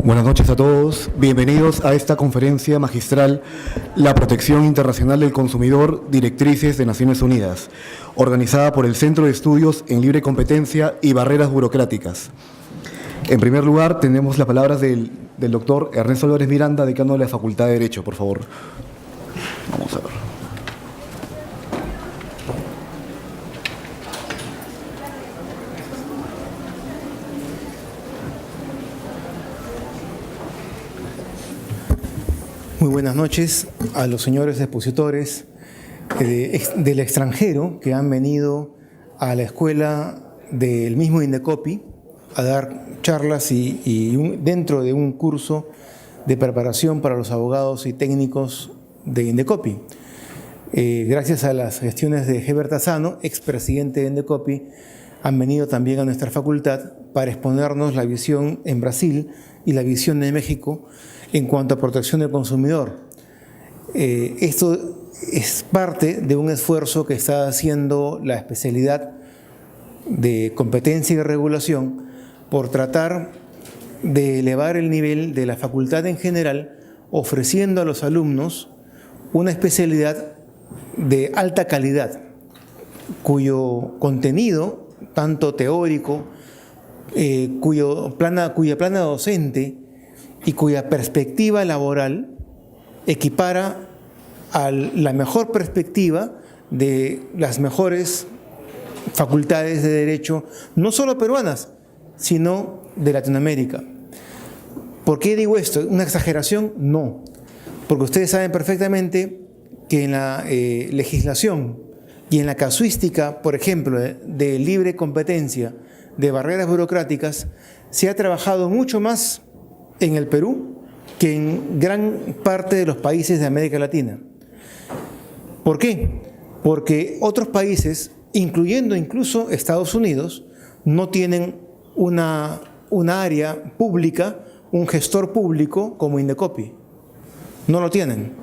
Buenas noches a todos. Bienvenidos a esta conferencia magistral, La Protección Internacional del Consumidor, Directrices de Naciones Unidas, organizada por el Centro de Estudios en Libre Competencia y Barreras Burocráticas. En primer lugar, tenemos las palabras del doctor Ernesto Álvarez Miranda, decano de la Facultad de Derecho, por favor. Vamos a ver. Muy buenas noches a los señores expositores del extranjero que han venido a la escuela del mismo Indecopi a dar charlas dentro de un curso de preparación para los abogados y técnicos de Indecopi. Gracias a las gestiones de Herbert Asano, expresidente de Indecopi, han venido también a nuestra facultad para exponernos la visión en Brasil y la visión de México en cuanto a protección del consumidor. Esto es parte de un esfuerzo que está haciendo la especialidad de competencia y regulación por tratar de elevar el nivel de la facultad en general, ofreciendo a los alumnos una especialidad de alta calidad, cuyo contenido, tanto teórico, cuya plana docente y cuya perspectiva laboral equipara a la mejor perspectiva de las mejores facultades de derecho, no solo peruanas, sino de Latinoamérica. ¿Por qué digo esto? ¿Una exageración? No, porque ustedes saben perfectamente que en la legislación y en la casuística, por ejemplo, de libre competencia, de barreras burocráticas, se ha trabajado mucho más en el Perú que en gran parte de los países de América Latina. ¿Por qué? Porque otros países, incluyendo incluso Estados Unidos, no tienen una área pública, un gestor público como Indecopi. No lo tienen.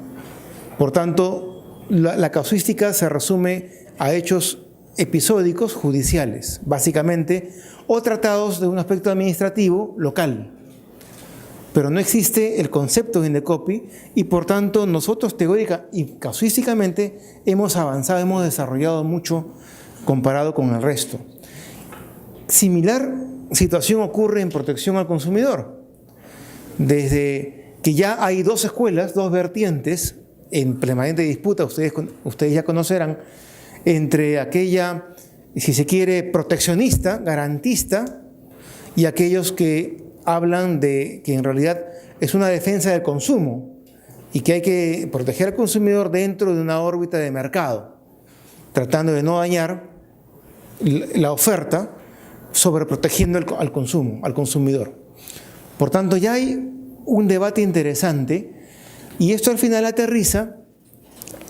Por tanto, la casuística se resume a hechos episódicos judiciales, básicamente, o tratados de un aspecto administrativo local. Pero no existe el concepto de Indecopi y por tanto nosotros teórica y casuísticamente hemos avanzado, hemos desarrollado mucho comparado con el resto. Similar situación ocurre en protección al consumidor. Desde que ya hay dos escuelas, dos vertientes en permanente disputa, ustedes ya conocerán, entre aquella, si se quiere, proteccionista, garantista, y aquellos que hablan de que en realidad es una defensa del consumo y que hay que proteger al consumidor dentro de una órbita de mercado, tratando de no dañar la oferta, sobreprotegiendo al consumo, al consumidor. Por tanto, ya hay un debate interesante y esto al final aterriza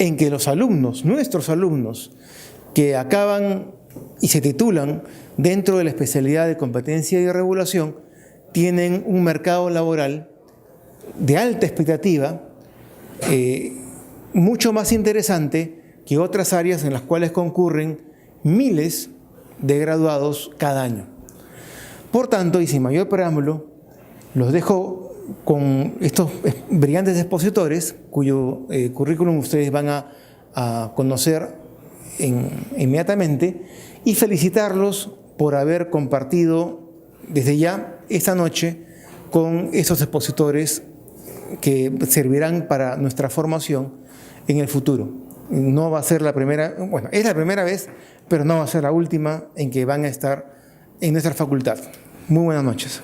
en que los alumnos, nuestros alumnos, que acaban y se titulan dentro de la especialidad de competencia y regulación, tienen un mercado laboral de alta expectativa, mucho más interesante que otras áreas en las cuales concurren miles de graduados cada año. Por tanto, y sin mayor preámbulo, los dejo con estos brillantes expositores, cuyo currículum ustedes van a conocer inmediatamente, y felicitarlos por haber compartido desde ya esta noche con estos expositores que servirán para nuestra formación en el futuro. No va a ser la primera, bueno, es la primera vez, pero no va a ser la última en que van a estar en nuestra facultad. Muy buenas noches.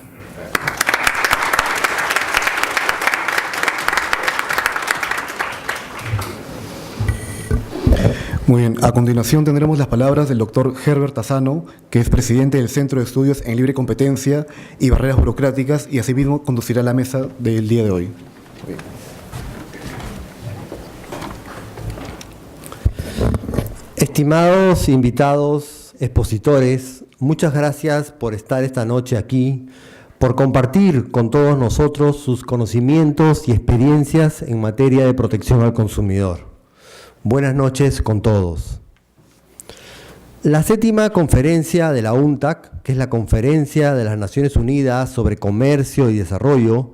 Muy bien, a continuación tendremos las palabras del doctor Herbert Asano, que es presidente del Centro de Estudios en Libre Competencia y Barreras Burocráticas, y asimismo conducirá la mesa del día de hoy. Estimados invitados, expositores, muchas gracias por estar esta noche aquí, por compartir con todos nosotros sus conocimientos y experiencias en materia de protección al consumidor. Buenas noches con todos. La 7ª conferencia de la UNTAC, que es la Conferencia de las Naciones Unidas sobre Comercio y Desarrollo,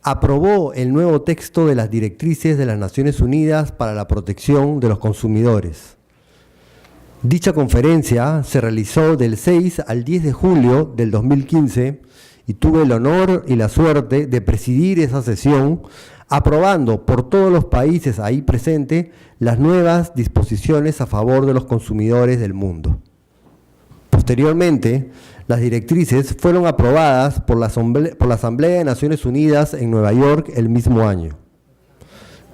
aprobó el nuevo texto de las directrices de las Naciones Unidas para la protección de los consumidores. Dicha conferencia se realizó del 6 al 10 de julio del 2015 y tuve el honor y la suerte de presidir esa sesión, aprobando por todos los países ahí presentes las nuevas disposiciones a favor de los consumidores del mundo. Posteriormente, las directrices fueron aprobadas por la Asamblea de Naciones Unidas en Nueva York el mismo año.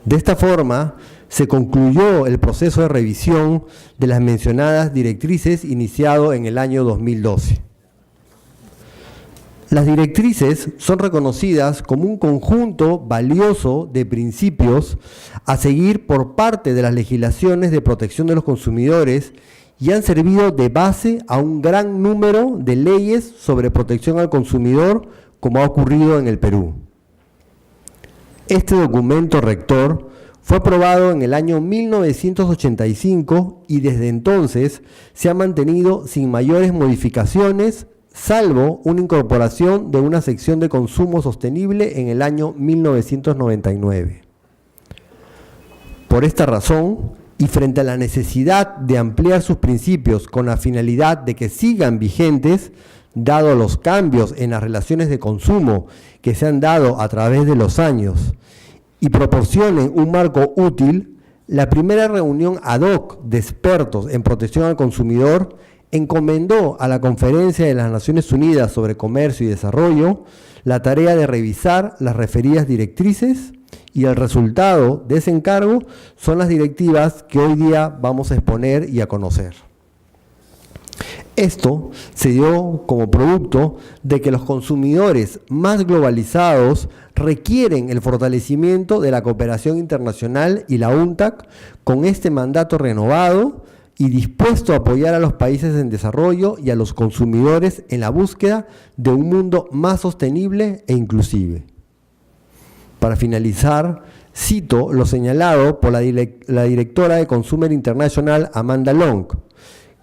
De esta forma, se concluyó el proceso de revisión de las mencionadas directrices iniciado en el año 2012. Las directrices son reconocidas como un conjunto valioso de principios a seguir por parte de las legislaciones de protección de los consumidores y han servido de base a un gran número de leyes sobre protección al consumidor, como ha ocurrido en el Perú. Este documento rector fue aprobado en el año 1985 y desde entonces se ha mantenido sin mayores modificaciones, salvo una incorporación de una sección de consumo sostenible en el año 1999. Por esta razón, y frente a la necesidad de ampliar sus principios con la finalidad de que sigan vigentes, dado los cambios en las relaciones de consumo que se han dado a través de los años, y proporcionen un marco útil, la primera reunión ad hoc de expertos en protección al consumidor encomendó a la Conferencia de las Naciones Unidas sobre Comercio y Desarrollo la tarea de revisar las referidas directrices, y el resultado de ese encargo son las directivas que hoy día vamos a exponer y a conocer. Esto se dio como producto de que los consumidores más globalizados requieren el fortalecimiento de la cooperación internacional y la UNTAC con este mandato renovado y dispuesto a apoyar a los países en desarrollo y a los consumidores en la búsqueda de un mundo más sostenible e inclusive. Para finalizar, cito lo señalado por la directora de Consumer International, Amanda Long,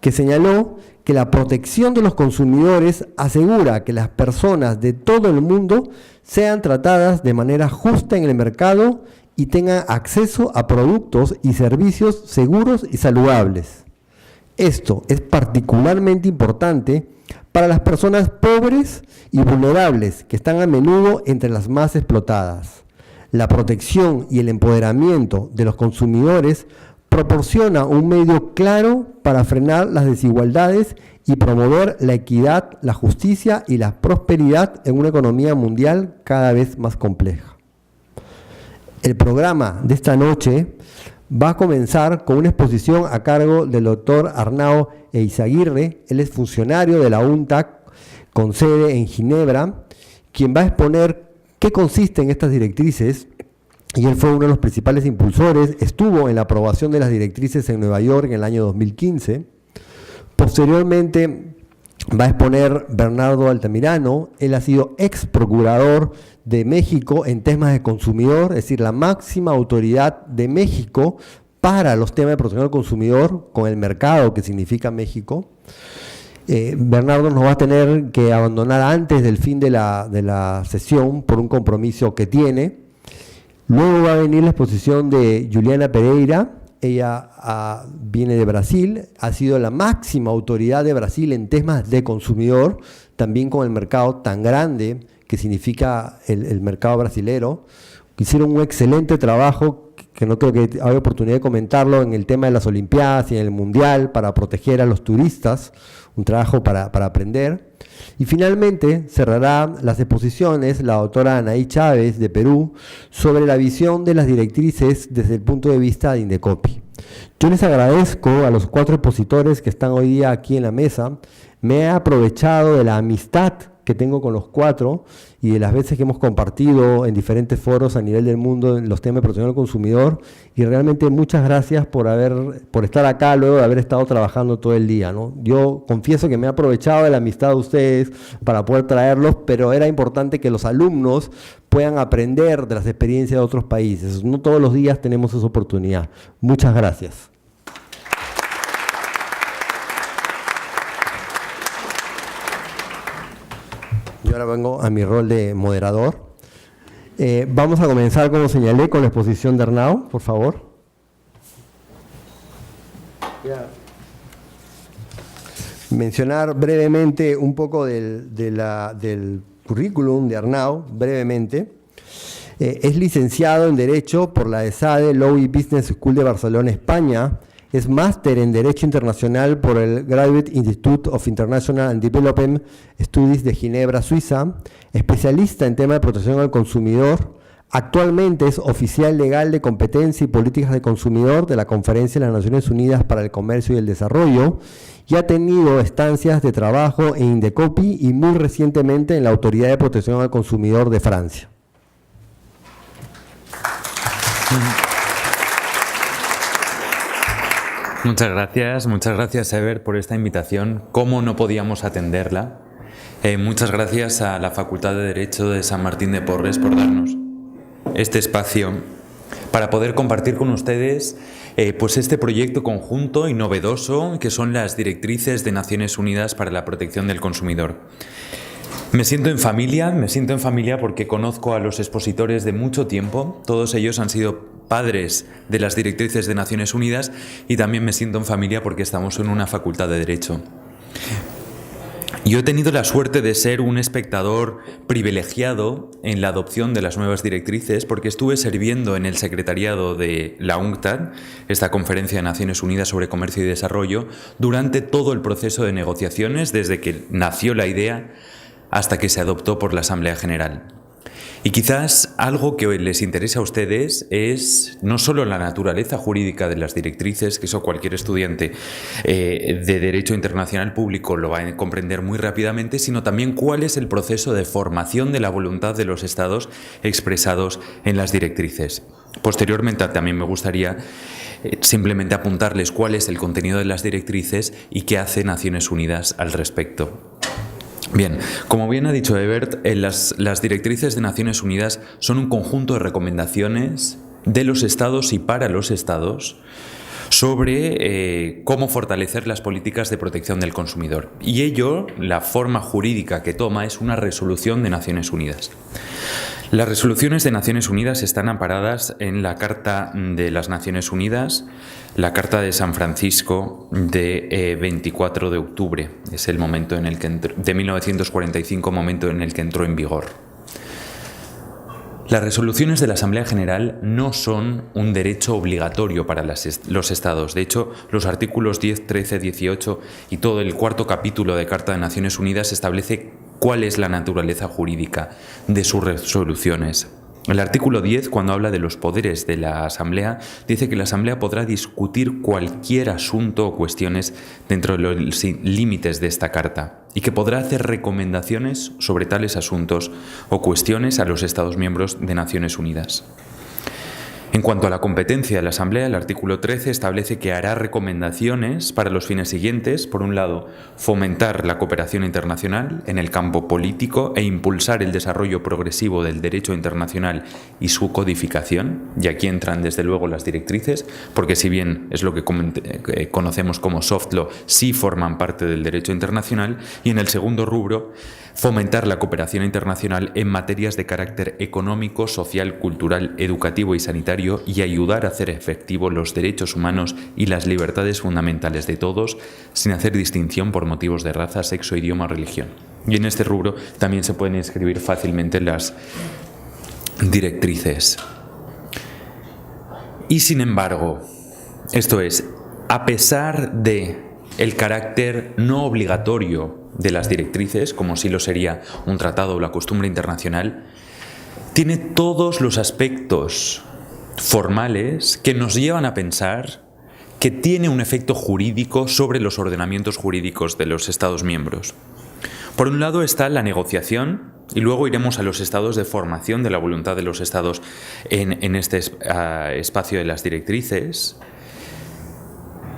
que señaló que la protección de los consumidores asegura que las personas de todo el mundo sean tratadas de manera justa en el mercado y tengan acceso a productos y servicios seguros y saludables. Esto es particularmente importante para las personas pobres y vulnerables, que están a menudo entre las más explotadas. La protección y el empoderamiento de los consumidores proporciona un medio claro para frenar las desigualdades y promover la equidad, la justicia y la prosperidad en una economía mundial cada vez más compleja. El programa de esta noche va a comenzar con una exposición a cargo del doctor Arnao Eizaguirre. Él es funcionario de la UNTAC con sede en Ginebra, quien va a exponer qué consisten estas directrices, y él fue uno de los principales impulsores. Estuvo en la aprobación de las directrices en Nueva York en el año 2015. Posteriormente va a exponer Bernardo Altamirano. Él ha sido ex procurador de México en temas de consumidor, es decir, la máxima autoridad de México para los temas de protección al consumidor con el mercado que significa México. Bernardo nos va a tener que abandonar antes del fin de la sesión por un compromiso que tiene. Luego va a venir la exposición de Juliana Pereira. Ella viene de Brasil, ha sido la máxima autoridad de Brasil en temas de consumidor, también con el mercado tan grande que significa el mercado brasilero. Hicieron un excelente trabajo, que no creo que haya oportunidad de comentarlo, en el tema de las Olimpiadas y en el Mundial para proteger a los turistas, un trabajo para aprender. Y finalmente cerrará las exposiciones la doctora Anaí Chávez de Perú sobre la visión de las directrices desde el punto de vista de Indecopi. Yo les agradezco a los 4 expositores que están hoy día aquí en la mesa. Me he aprovechado de la amistad que tengo con los 4 y de las veces que hemos compartido en diferentes foros a nivel del mundo en los temas de protección al consumidor, y realmente muchas gracias por estar acá luego de haber estado trabajando todo el día, ¿no? Yo confieso que me he aprovechado de la amistad de ustedes para poder traerlos, pero era importante que los alumnos puedan aprender de las experiencias de otros países. No todos los días tenemos esa oportunidad. Muchas gracias. yo ahora vengo a mi rol de moderador. Vamos a comenzar, como señalé, con la exposición de Arnau, por favor. Mencionar brevemente un poco del currículum de Arnau, brevemente. Es licenciado en Derecho por la ESADE Law y Business School de Barcelona, España. Es máster en Derecho Internacional por el Graduate Institute of International and Development Studies de Ginebra, Suiza. Especialista en tema de protección al consumidor. Actualmente es oficial legal de competencia y políticas de consumidor de la Conferencia de las Naciones Unidas para el Comercio y el Desarrollo y ha tenido estancias de trabajo en Indecopi y muy recientemente en la Autoridad de Protección al Consumidor de Francia. Muchas gracias Ever por esta invitación. ¿Cómo no podíamos atenderla? Muchas gracias a la Facultad de Derecho de San Martín de Porres por darnos este espacio para poder compartir con ustedes pues este proyecto conjunto y novedoso que son las directrices de Naciones Unidas para la protección del consumidor. Me siento en familia porque conozco a los expositores de mucho tiempo, todos ellos han sido padres de las directrices de Naciones Unidas y también me siento en familia porque estamos en una facultad de Derecho. Yo he tenido la suerte de ser un espectador privilegiado en la adopción de las nuevas directrices porque estuve sirviendo en el secretariado de la UNCTAD, esta Conferencia de Naciones Unidas sobre Comercio y Desarrollo, durante todo el proceso de negociaciones, desde que nació la idea hasta que se adoptó por la Asamblea General. Y quizás algo que les interese a ustedes es no solo la naturaleza jurídica de las directrices, que eso cualquier estudiante de Derecho Internacional Público lo va a comprender muy rápidamente, sino también cuál es el proceso de formación de la voluntad de los Estados expresados en las directrices. Posteriormente también me gustaría simplemente apuntarles cuál es el contenido de las directrices y qué hace Naciones Unidas al respecto. Bien, como bien ha dicho Ebert, las directrices de Naciones Unidas son un conjunto de recomendaciones de los Estados y para los Estados sobre cómo fortalecer las políticas de protección del consumidor. Y ello, la forma jurídica que toma es una resolución de Naciones Unidas. Las resoluciones de Naciones Unidas están amparadas en la Carta de las Naciones Unidas, la Carta de San Francisco de 24 de octubre, es el momento en el que de 1945, momento en el que entró en vigor. Las resoluciones de la Asamblea General no son un derecho obligatorio para los Estados. De hecho, los artículos 10, 13, 18 y todo el cuarto capítulo de Carta de Naciones Unidas establece cuál es la naturaleza jurídica de sus resoluciones. El artículo 10, cuando habla de los poderes de la Asamblea, dice que la Asamblea podrá discutir cualquier asunto o cuestiones dentro de los límites de esta Carta y que podrá hacer recomendaciones sobre tales asuntos o cuestiones a los Estados miembros de Naciones Unidas. En cuanto a la competencia de la Asamblea, el artículo 13 establece que hará recomendaciones para los fines siguientes. Por un lado, fomentar la cooperación internacional en el campo político e impulsar el desarrollo progresivo del derecho internacional y su codificación. Y aquí entran desde luego las directrices, porque si bien es lo que conocemos como soft law, sí forman parte del derecho internacional. Y en el segundo rubro, fomentar la cooperación internacional en materias de carácter económico, social, cultural, educativo y sanitario y ayudar a hacer efectivos los derechos humanos y las libertades fundamentales de todos sin hacer distinción por motivos de raza, sexo, idioma o religión. Y en este rubro también se pueden inscribir fácilmente las directrices. Y sin embargo, esto es, a pesar de el carácter no obligatorio de las directrices, como sí lo sería un tratado o la costumbre internacional, tiene todos los aspectos formales que nos llevan a pensar que tiene un efecto jurídico sobre los ordenamientos jurídicos de los Estados miembros. Por un lado está la negociación, y luego iremos a los estados de formación de la voluntad de los Estados en este espacio de las directrices.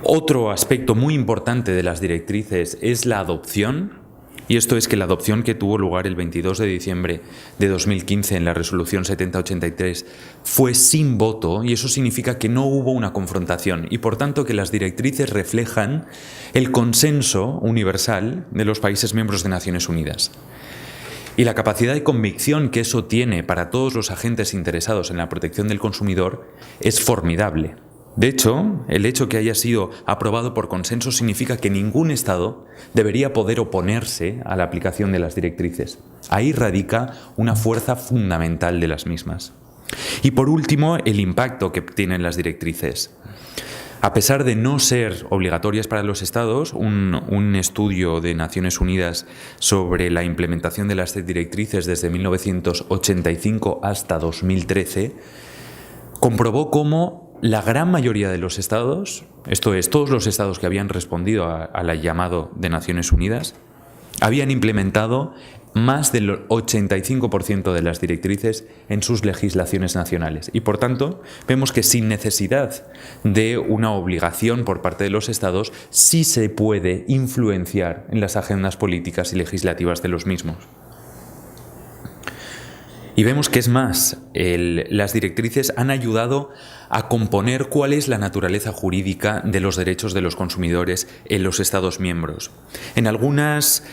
Otro aspecto muy importante de las directrices es la adopción, y esto es que la adopción que tuvo lugar el 22 de diciembre de 2015 en la resolución 7083 fue sin voto, y eso significa que no hubo una confrontación y por tanto que las directrices reflejan el consenso universal de los países miembros de Naciones Unidas. Y la capacidad de convicción que eso tiene para todos los agentes interesados en la protección del consumidor es formidable. De hecho, el hecho que haya sido aprobado por consenso significa que ningún Estado debería poder oponerse a la aplicación de las directrices. Ahí radica una fuerza fundamental de las mismas. Y por último, el impacto que tienen las directrices. A pesar de no ser obligatorias para los Estados, un estudio de Naciones Unidas sobre la implementación de las directrices desde 1985 hasta 2013 comprobó cómo la gran mayoría de los Estados, esto es, todos los Estados que habían respondido al llamado de Naciones Unidas, habían implementado más del 85% de las directrices en sus legislaciones nacionales. Y por tanto, vemos que sin necesidad de una obligación por parte de los Estados, sí se puede influenciar en las agendas políticas y legislativas de los mismos. Y vemos que es más, las directrices han ayudado a componer cuál es la naturaleza jurídica de los derechos de los consumidores en los Estados miembros. En algunas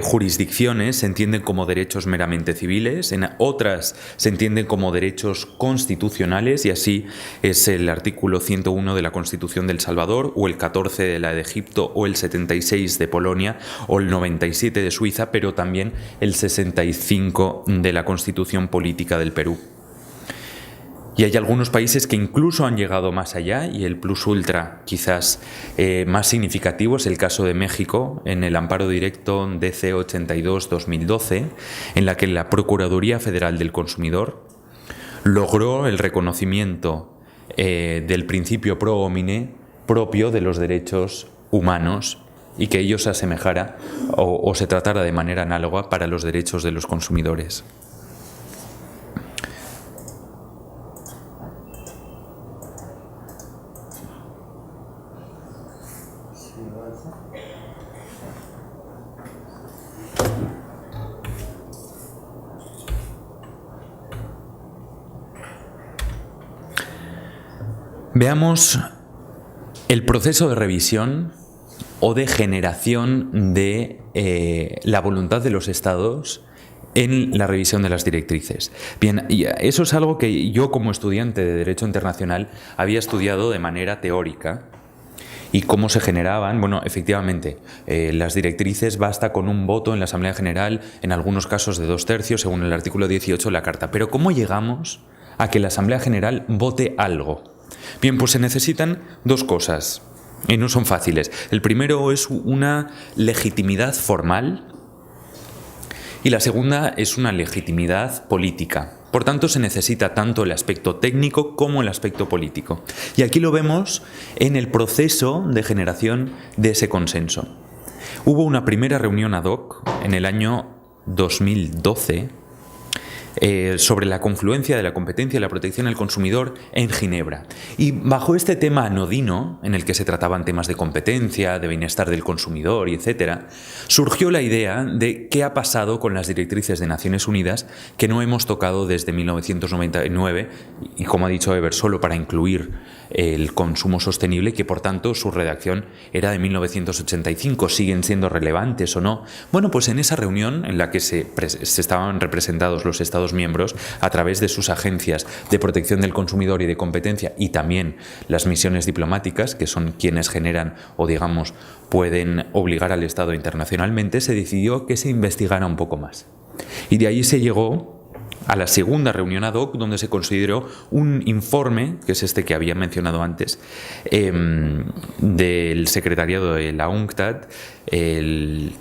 jurisdicciones se entienden como derechos meramente civiles, en otras se entienden como derechos constitucionales, y así es el artículo 101 de la Constitución de El Salvador, o el 14 de la de Egipto, o el 76 de Polonia, o el 97 de Suiza, pero también el 65 de la Constitución Política del Perú. Y hay algunos países que incluso han llegado más allá, y el plus ultra quizás más significativo es el caso de México, en el amparo directo DC 82-2012, en la que la Procuraduría Federal del Consumidor logró el reconocimiento del principio pro homine propio de los derechos humanos, y que ello se asemejara o se tratara de manera análoga para los derechos de los consumidores. Veamos el proceso de revisión o de generación de la voluntad de los Estados en la revisión de las directrices. Bien, y eso es algo que yo como estudiante de Derecho Internacional había estudiado de manera teórica. ¿Y cómo se generaban? Bueno, efectivamente, las directrices basta con un voto en la Asamblea General, en algunos casos de 2/3, según el artículo 18 de la Carta. Pero ¿cómo llegamos a que la Asamblea General vote algo? Bien, pues se necesitan dos cosas, y no son fáciles. El primero es una legitimidad formal, y la segunda es una legitimidad política. Por tanto, se necesita tanto el aspecto técnico como el aspecto político. Y aquí lo vemos en el proceso de generación de ese consenso. Hubo una primera reunión ad hoc en el año 2012 sobre la confluencia de la competencia y la protección del consumidor en Ginebra. Y bajo este tema anodino, en el que se trataban temas de competencia, de bienestar del consumidor, y etcétera, surgió la idea de qué ha pasado con las directrices de Naciones Unidas que no hemos tocado desde 1999, y como ha dicho Eber, solo para incluir el consumo sostenible, que por tanto su redacción era de 1985. ¿Siguen siendo relevantes o no? Bueno, pues en esa reunión en la que se estaban representados los Estados miembros a través de sus agencias de protección del consumidor y de competencia, y también las misiones diplomáticas, que son quienes generan o digamos pueden obligar al Estado internacionalmente, se decidió que se investigara un poco más. Y de ahí se llegó a la segunda reunión ad hoc, donde se consideró un informe, que es este que había mencionado antes, del secretariado de la UNCTAD, que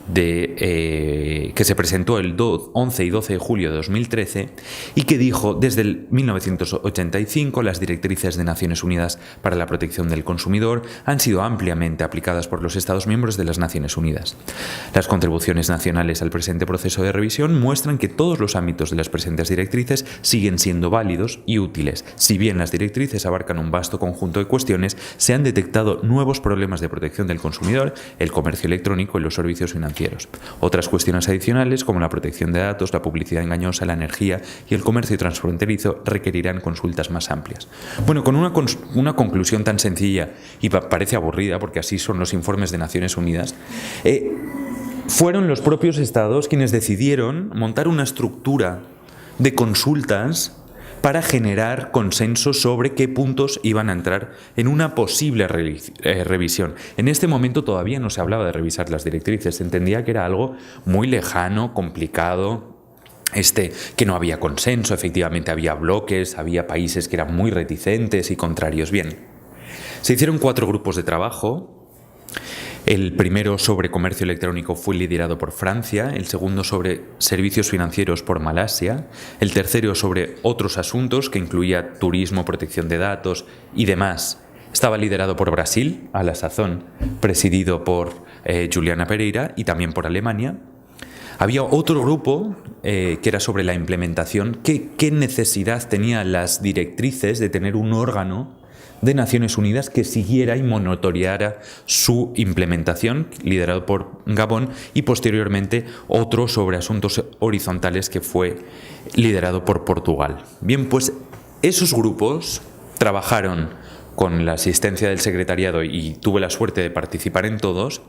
se presentó el 11 y 12 de julio de 2013, y que dijo: desde el 1985 las directrices de Naciones Unidas para la protección del consumidor han sido ampliamente aplicadas por los Estados miembros de las Naciones Unidas. Las contribuciones nacionales al presente proceso de revisión muestran que todos los ámbitos de las presentes directrices siguen siendo válidos y útiles. Si bien las directrices abarcan un vasto conjunto de cuestiones, se han detectado nuevos problemas de protección del consumidor, el comercio electrónico y los servicios financieros. Otras cuestiones adicionales, como la protección de datos, la publicidad engañosa, la energía y el comercio transfronterizo, requerirán consultas más amplias. Bueno, con una conclusión tan sencilla, y parece aburrida porque así son los informes de Naciones Unidas, fueron los propios estados quienes decidieron montar una estructura de consultas para generar consenso sobre qué puntos iban a entrar en una posible revisión. En este momento todavía no se hablaba de revisar las directrices, se entendía que era algo muy lejano, complicado, que no había consenso, efectivamente había bloques, había países que eran muy reticentes y contrarios. Bien, se hicieron 4 grupos de trabajo. El primero sobre comercio electrónico fue liderado por Francia, el segundo sobre servicios financieros por Malasia, el tercero sobre otros asuntos que incluía turismo, protección de datos y demás. Estaba liderado por Brasil, a la sazón, presidido por Juliana Pereira, y también por Alemania. Había otro grupo que era sobre la implementación. ¿Qué necesidad tenían las directrices de tener un órgano de Naciones Unidas que siguiera y monitoreara su implementación, liderado por Gabón, y posteriormente otro sobre asuntos horizontales que fue liderado por Portugal? Bien, pues esos grupos trabajaron con la asistencia del secretariado, y tuve la suerte de participar en todos,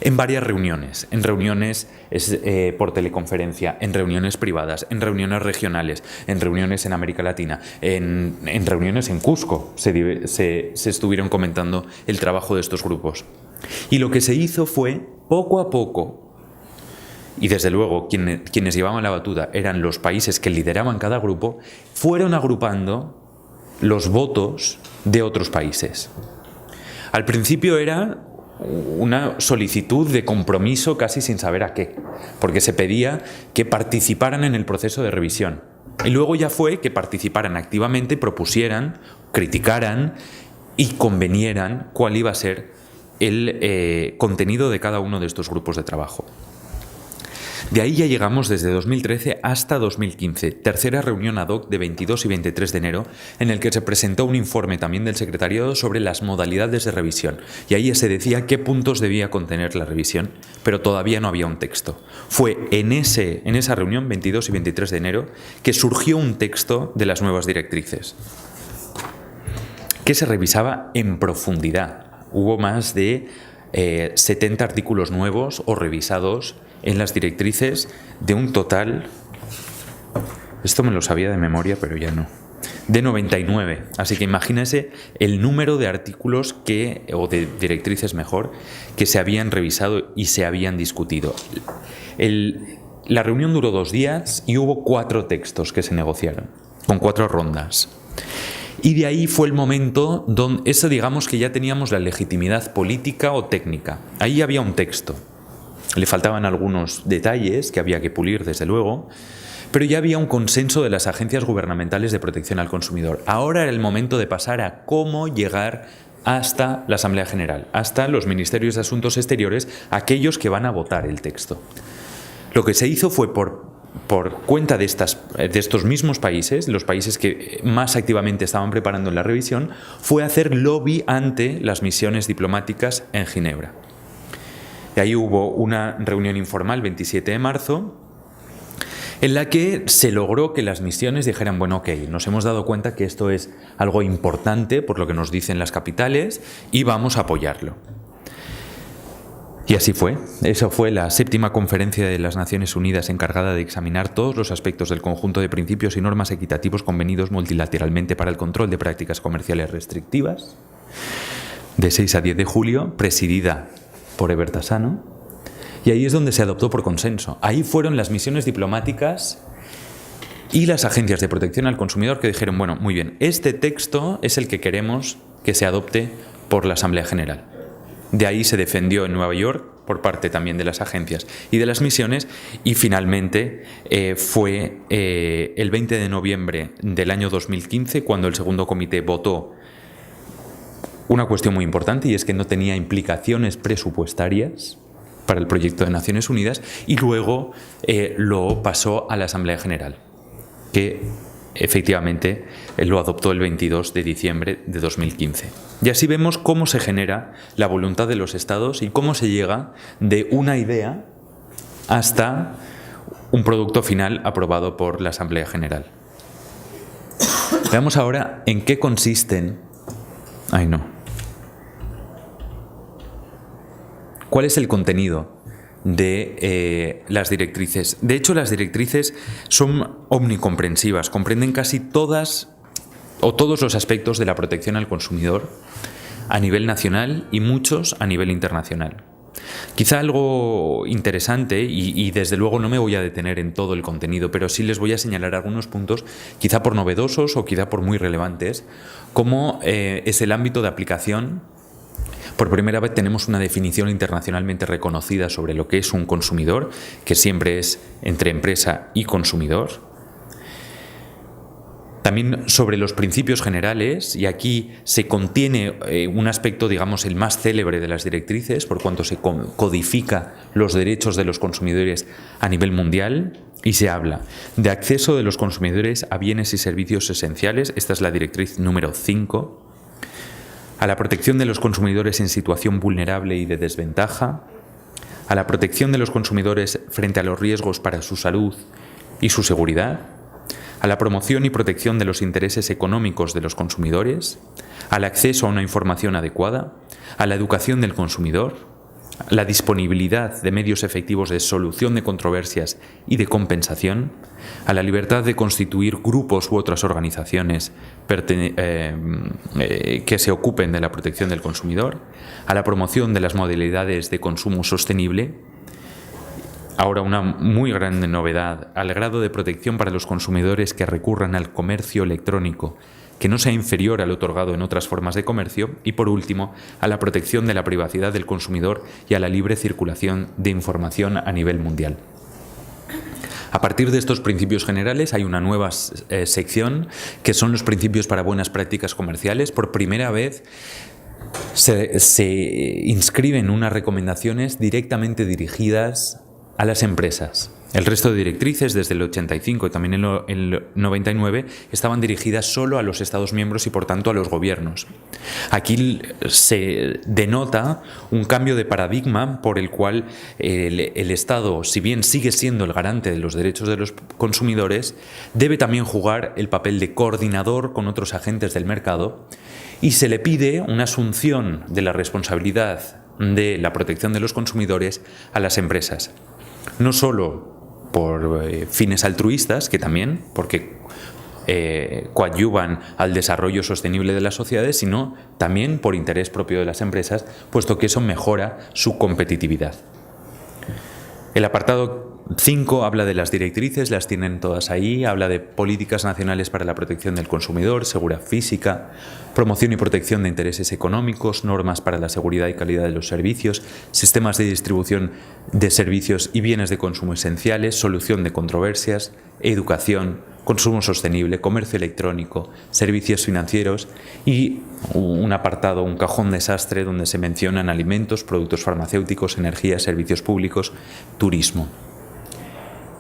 en varias reuniones, por teleconferencia, en reuniones privadas, en reuniones regionales, en reuniones en América Latina, en reuniones en Cusco. Se estuvieron comentando el trabajo de estos grupos. Y lo que se hizo fue, poco a poco, y desde luego quienes llevaban la batuta eran los países que lideraban cada grupo, fueron agrupando los votos de otros países. Al principio era una solicitud de compromiso casi sin saber a qué, porque se pedía que participaran en el proceso de revisión. Y luego ya fue que participaran activamente, propusieran, criticaran y convenieran cuál iba a ser el contenido de cada uno de estos grupos de trabajo. De ahí ya llegamos desde 2013 hasta 2015, tercera reunión ad hoc de 22 y 23 de enero, en el que se presentó un informe también del secretariado sobre las modalidades de revisión. Y ahí se decía qué puntos debía contener la revisión, pero todavía no había un texto. Fue en esa reunión, 22 y 23 de enero, que surgió un texto de las nuevas directrices, que se revisaba en profundidad. Hubo más de 70 artículos nuevos o revisados en las directrices, de un total, esto me lo sabía de memoria, pero ya no, de 99. Así que imagínense el número de artículos o de directrices mejor, que se habían revisado y se habían discutido. La reunión duró 2 días y hubo 4 textos que se negociaron, con 4 rondas. Y de ahí fue el momento donde, eso digamos que ya teníamos la legitimidad política o técnica. Ahí había un texto. Le faltaban algunos detalles que había que pulir, desde luego, pero ya había un consenso de las agencias gubernamentales de protección al consumidor. Ahora era el momento de pasar a cómo llegar hasta la Asamblea General, hasta los Ministerios de Asuntos Exteriores, aquellos que van a votar el texto. Lo que se hizo fue por cuenta de estos mismos países, los países que más activamente estaban preparando la revisión, fue hacer lobby ante las misiones diplomáticas en Ginebra. Y ahí hubo una reunión informal, 27 de marzo, en la que se logró que las misiones dijeran, bueno, ok, nos hemos dado cuenta que esto es algo importante por lo que nos dicen las capitales y vamos a apoyarlo. Y así fue. Esa fue la 7ª conferencia de las Naciones Unidas encargada de examinar todos los aspectos del conjunto de principios y normas equitativos convenidos multilateralmente para el control de prácticas comerciales restrictivas, de 6 a 10 de julio, presidida por Heber Tassano, y ahí es donde se adoptó por consenso. Ahí fueron las misiones diplomáticas y las agencias de protección al consumidor que dijeron, bueno, muy bien, este texto es el que queremos que se adopte por la Asamblea General. De ahí se defendió en Nueva York por parte también de las agencias y de las misiones, y finalmente fue el 20 de noviembre del año 2015 cuando el segundo comité votó una cuestión muy importante, y es que no tenía implicaciones presupuestarias para el proyecto de Naciones Unidas, y luego lo pasó a la Asamblea General, que efectivamente lo adoptó el 22 de diciembre de 2015. Y así vemos cómo se genera la voluntad de los estados y cómo se llega de una idea hasta un producto final aprobado por la Asamblea General. Veamos ahora en qué consisten... ¿Cuál es el contenido de las directrices. De hecho, las directrices son omnicomprensivas, comprenden casi todas o todos los aspectos de la protección al consumidor a nivel nacional y muchos a nivel internacional. Quizá algo interesante, y desde luego no me voy a detener en todo el contenido, pero sí les voy a señalar algunos puntos, quizá por novedosos o quizá por muy relevantes, como es el ámbito de aplicación. Por primera vez tenemos una definición internacionalmente reconocida sobre lo que es un consumidor, que siempre es entre empresa y consumidor. También sobre los principios generales, y aquí se contiene un aspecto, digamos, el más célebre de las directrices, por cuanto se codifica los derechos de los consumidores a nivel mundial, y se habla de acceso de los consumidores a bienes y servicios esenciales, esta es la directriz número 5, a la protección de los consumidores en situación vulnerable y de desventaja, a la protección de los consumidores frente a los riesgos para su salud y su seguridad, a la promoción y protección de los intereses económicos de los consumidores, al acceso a una información adecuada, a la educación del consumidor, la disponibilidad de medios efectivos de solución de controversias y de compensación, a la libertad de constituir grupos u otras organizaciones que se ocupen de la protección del consumidor, a la promoción de las modalidades de consumo sostenible. Ahora, una muy grande novedad, al grado de protección para los consumidores que recurran al comercio electrónico, que no sea inferior al otorgado en otras formas de comercio, y por último, a la protección de la privacidad del consumidor y a la libre circulación de información a nivel mundial. A partir de estos principios generales hay una nueva sección que son los principios para buenas prácticas comerciales. Por primera vez se inscriben unas recomendaciones directamente dirigidas a las empresas. El resto de directrices, desde el 85 y también el 99, estaban dirigidas solo a los Estados miembros y, por tanto, a los gobiernos. Aquí se denota un cambio de paradigma por el cual el Estado, si bien sigue siendo el garante de los derechos de los consumidores, debe también jugar el papel de coordinador con otros agentes del mercado, y se le pide una asunción de la responsabilidad de la protección de los consumidores a las empresas. No solo por fines altruistas, que también, porque coadyuvan al desarrollo sostenible de las sociedades, sino también por interés propio de las empresas, puesto que eso mejora su competitividad. El apartado 5 habla de las directrices, las tienen todas ahí, habla de políticas nacionales para la protección del consumidor, seguridad física, promoción y protección de intereses económicos, normas para la seguridad y calidad de los servicios, sistemas de distribución de servicios y bienes de consumo esenciales, solución de controversias, educación, consumo sostenible, comercio electrónico, servicios financieros y un apartado, un cajón desastre donde se mencionan alimentos, productos farmacéuticos, energía, servicios públicos, turismo.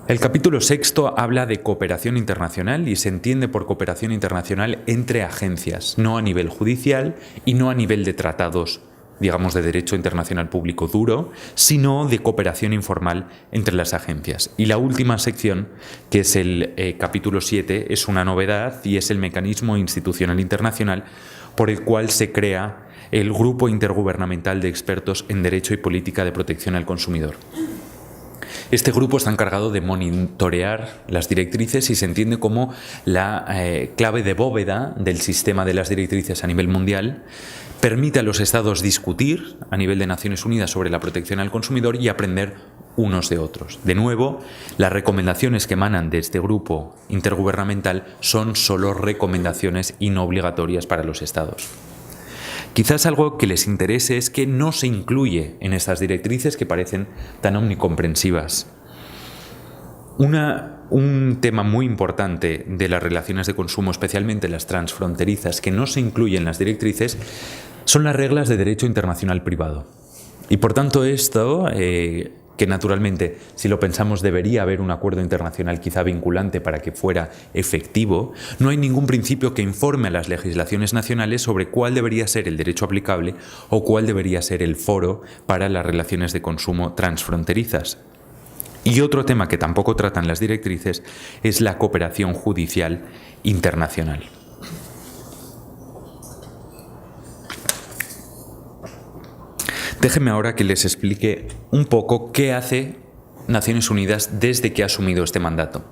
El capítulo 6 habla de cooperación internacional y se entiende por cooperación internacional entre agencias, no a nivel judicial y no a nivel de tratados, digamos, de derecho internacional público duro, sino de cooperación informal entre las agencias. Y la última sección, que es el capítulo 7, es una novedad y es el mecanismo institucional internacional por el cual se crea el Grupo Intergubernamental de Expertos en Derecho y Política de Protección al Consumidor. Este grupo está encargado de monitorear las directrices y se entiende como la clave de bóveda del sistema de las directrices a nivel mundial. Permite a los estados discutir a nivel de Naciones Unidas sobre la protección al consumidor y aprender unos de otros. De nuevo, las recomendaciones que emanan de este grupo intergubernamental son solo recomendaciones y no obligatorias para los estados. Quizás algo que les interese es que no se incluye en estas directrices que parecen tan omnicomprensivas. Un tema muy importante de las relaciones de consumo, especialmente las transfronterizas, que no se incluyen en las directrices, son las reglas de derecho internacional privado. Y por tanto esto, que naturalmente, si lo pensamos, debería haber un acuerdo internacional quizá vinculante para que fuera efectivo, no hay ningún principio que informe a las legislaciones nacionales sobre cuál debería ser el derecho aplicable o cuál debería ser el foro para las relaciones de consumo transfronterizas. Y otro tema que tampoco tratan las directrices es la cooperación judicial internacional. Déjenme ahora que les explique un poco qué hace Naciones Unidas desde que ha asumido este mandato.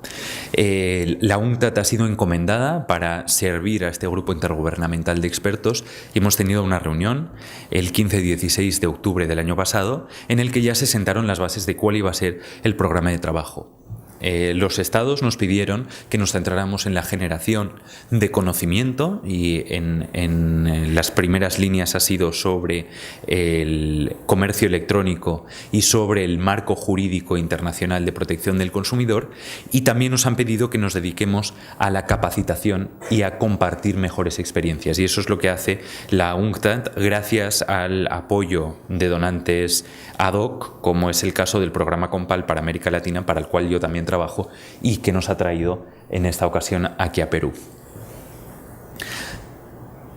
La UNCTAD ha sido encomendada para servir a este grupo intergubernamental de expertos y hemos tenido una reunión el 15 y 16 de octubre del año pasado en el que ya se sentaron las bases de cuál iba a ser el programa de trabajo. Los estados nos pidieron que nos centráramos en la generación de conocimiento y en las primeras líneas ha sido sobre el comercio electrónico y sobre el marco jurídico internacional de protección del consumidor, y también nos han pedido que nos dediquemos a la capacitación y a compartir mejores experiencias, y eso es lo que hace la UNCTAD gracias al apoyo de donantes ad hoc, como es el caso del programa Compal para América Latina, para el cual yo también trabajo y que nos ha traído en esta ocasión aquí a Perú.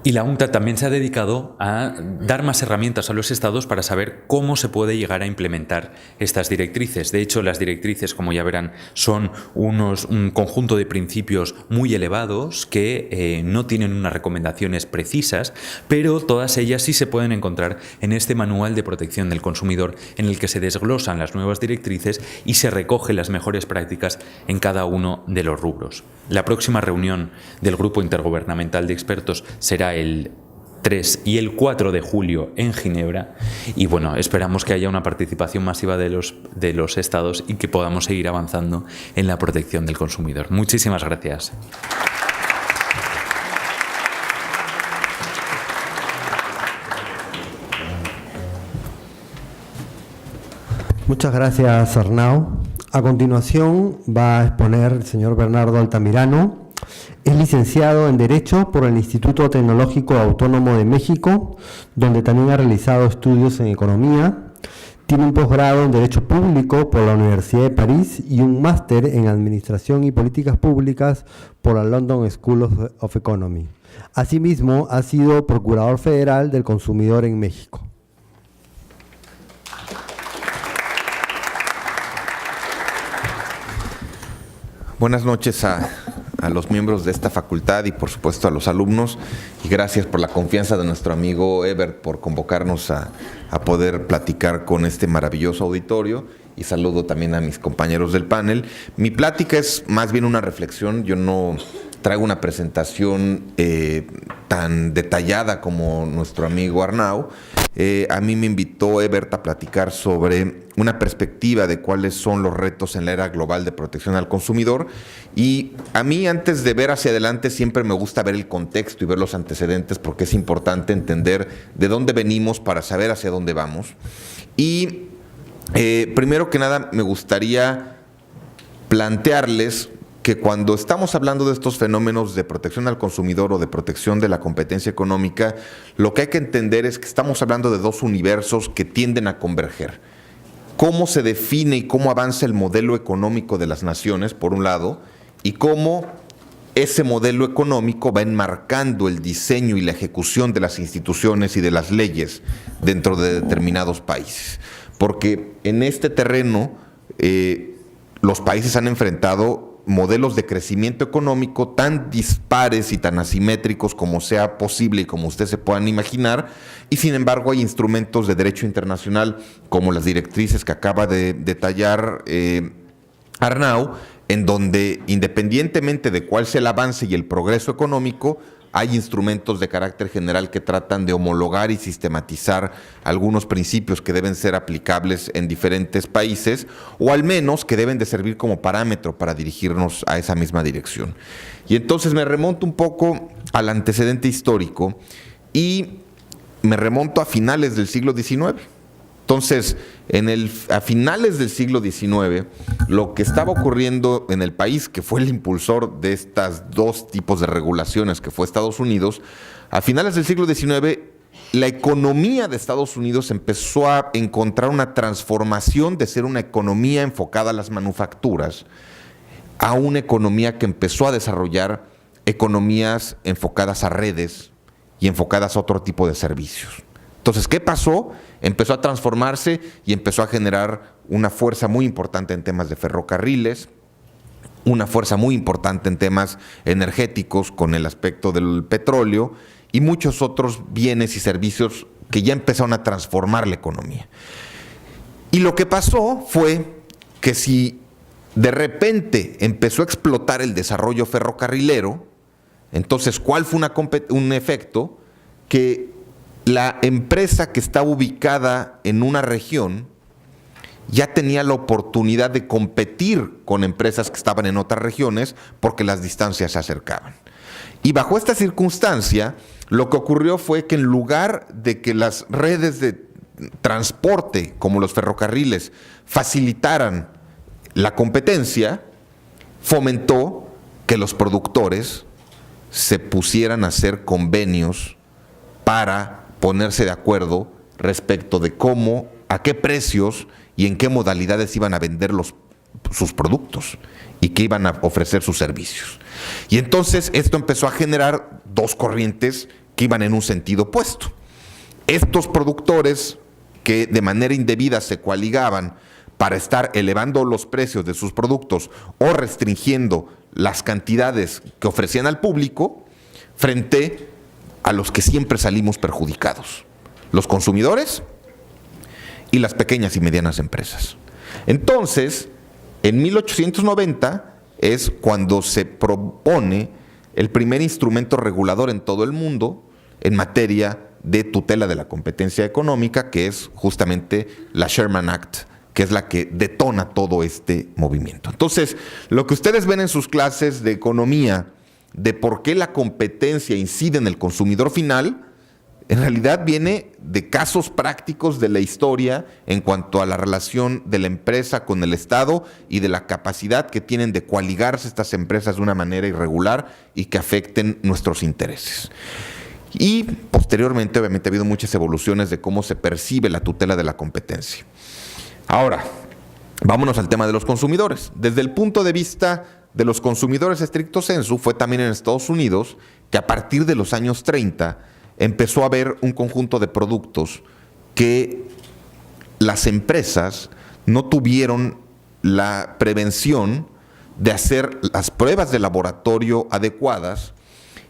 Y la UNCTAD también se ha dedicado a dar más herramientas a los estados para saber cómo se puede llegar a implementar estas directrices. De hecho, las directrices, como ya verán, son un conjunto de principios muy elevados que no tienen unas recomendaciones precisas, pero todas ellas sí se pueden encontrar en este manual de protección del consumidor, en el que se desglosan las nuevas directrices y se recogen las mejores prácticas en cada uno de los rubros. La próxima reunión del Grupo Intergubernamental de Expertos será el 3 y el 4 de julio en Ginebra, y bueno, esperamos que haya una participación masiva de los estados y que podamos seguir avanzando en la protección del consumidor. Muchísimas gracias. Muchas gracias, Arnau. A continuación va a exponer el señor Bernardo Altamirano. Es licenciado en Derecho por el Instituto Tecnológico Autónomo de México, donde también ha realizado estudios en Economía. Tiene un posgrado en Derecho Público por la Universidad de París y un máster en Administración y Políticas Públicas por la London School of Economy. Asimismo, ha sido Procurador Federal del Consumidor en México. Buenas noches a los miembros de esta facultad y por supuesto a los alumnos, y gracias por la confianza de nuestro amigo Ever por convocarnos a poder platicar con este maravilloso auditorio, y saludo también a mis compañeros del panel. Mi plática es más bien una reflexión. Yo no traigo una presentación tan detallada como nuestro amigo Arnau. A mí me invitó Ebert a platicar sobre una perspectiva de cuáles son los retos en la era global de protección al consumidor, y a mí, antes de ver hacia adelante, siempre me gusta ver el contexto y ver los antecedentes, porque es importante entender de dónde venimos para saber hacia dónde vamos. Y primero que nada me gustaría plantearles que cuando estamos hablando de estos fenómenos de protección al consumidor o de protección de la competencia económica, lo que hay que entender es que estamos hablando de dos universos que tienden a converger. Cómo se define y cómo avanza el modelo económico de las naciones, por un lado, y cómo ese modelo económico va enmarcando el diseño y la ejecución de las instituciones y de las leyes dentro de determinados países. Porque en este terreno los países han enfrentado modelos de crecimiento económico tan dispares y tan asimétricos como sea posible y como ustedes se puedan imaginar, y sin embargo hay instrumentos de derecho internacional como las directrices que acaba de detallar Arnau, en donde independientemente de cuál sea el avance y el progreso económico, hay instrumentos de carácter general que tratan de homologar y sistematizar algunos principios que deben ser aplicables en diferentes países, o al menos que deben de servir como parámetro para dirigirnos a esa misma dirección. Y entonces me remonto un poco al antecedente histórico y me remonto a finales del siglo XIX. Entonces, a finales del siglo XIX, lo que estaba ocurriendo en el país, que fue el impulsor de estas dos tipos de regulaciones, que fue Estados Unidos, a finales del siglo XIX, la economía de Estados Unidos empezó a encontrar una transformación de ser una economía enfocada a las manufacturas a una economía que empezó a desarrollar economías enfocadas a redes y enfocadas a otro tipo de servicios. Entonces, ¿qué pasó? Empezó a transformarse y empezó a generar una fuerza muy importante en temas de ferrocarriles, una fuerza muy importante en temas energéticos con el aspecto del petróleo y muchos otros bienes y servicios que ya empezaron a transformar la economía. Y lo que pasó fue que si de repente empezó a explotar el desarrollo ferrocarrilero, entonces, ¿cuál fue un efecto? Que la empresa que estaba ubicada en una región ya tenía la oportunidad de competir con empresas que estaban en otras regiones porque las distancias se acercaban. Y bajo esta circunstancia, lo que ocurrió fue que en lugar de que las redes de transporte, como los ferrocarriles, facilitaran la competencia, fomentó que los productores se pusieran a hacer convenios para ponerse de acuerdo respecto de cómo, a qué precios y en qué modalidades iban a vender sus productos y qué iban a ofrecer sus servicios. Y entonces esto empezó a generar dos corrientes que iban en un sentido opuesto. Estos productores que de manera indebida se coaligaban para estar elevando los precios de sus productos o restringiendo las cantidades que ofrecían al público, frente a los que siempre salimos perjudicados, los consumidores y las pequeñas y medianas empresas. Entonces, en 1890 es cuando se propone el primer instrumento regulador en todo el mundo en materia de tutela de la competencia económica, que es justamente la Sherman Act, que es la que detona todo este movimiento. Entonces, lo que ustedes ven en sus clases de economía, de por qué la competencia incide en el consumidor final, en realidad viene de casos prácticos de la historia en cuanto a la relación de la empresa con el Estado y de la capacidad que tienen de coaligarse estas empresas de una manera irregular y que afecten nuestros intereses. Y posteriormente, obviamente, ha habido muchas evoluciones de cómo se percibe la tutela de la competencia. Ahora, vámonos al tema de los consumidores. Desde el punto de vista de los consumidores estricto sensu, fue también en Estados Unidos que a partir de los años 30 empezó a haber un conjunto de productos que las empresas no tuvieron la prevención de hacer las pruebas de laboratorio adecuadas,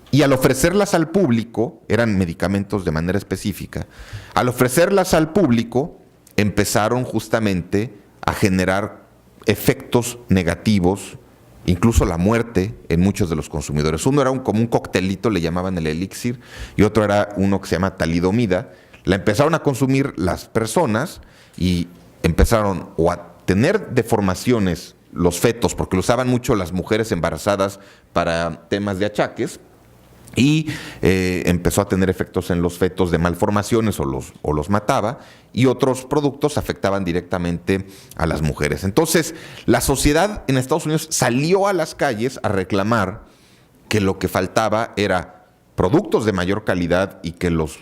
y al ofrecerlas al público, eran medicamentos de manera específica, al ofrecerlas al público empezaron justamente a generar efectos negativos, incluso la muerte en muchos de los consumidores. Uno era como un coctelito, le llamaban el elixir, y otro era uno que se llama talidomida. La empezaron a consumir las personas y empezaron o a tener deformaciones los fetos, porque lo usaban mucho las mujeres embarazadas para temas de achaques, y empezó a tener efectos en los fetos de malformaciones o los mataba, y otros productos afectaban directamente a las mujeres. Entonces, la sociedad en Estados Unidos salió a las calles a reclamar que lo que faltaba era productos de mayor calidad y que los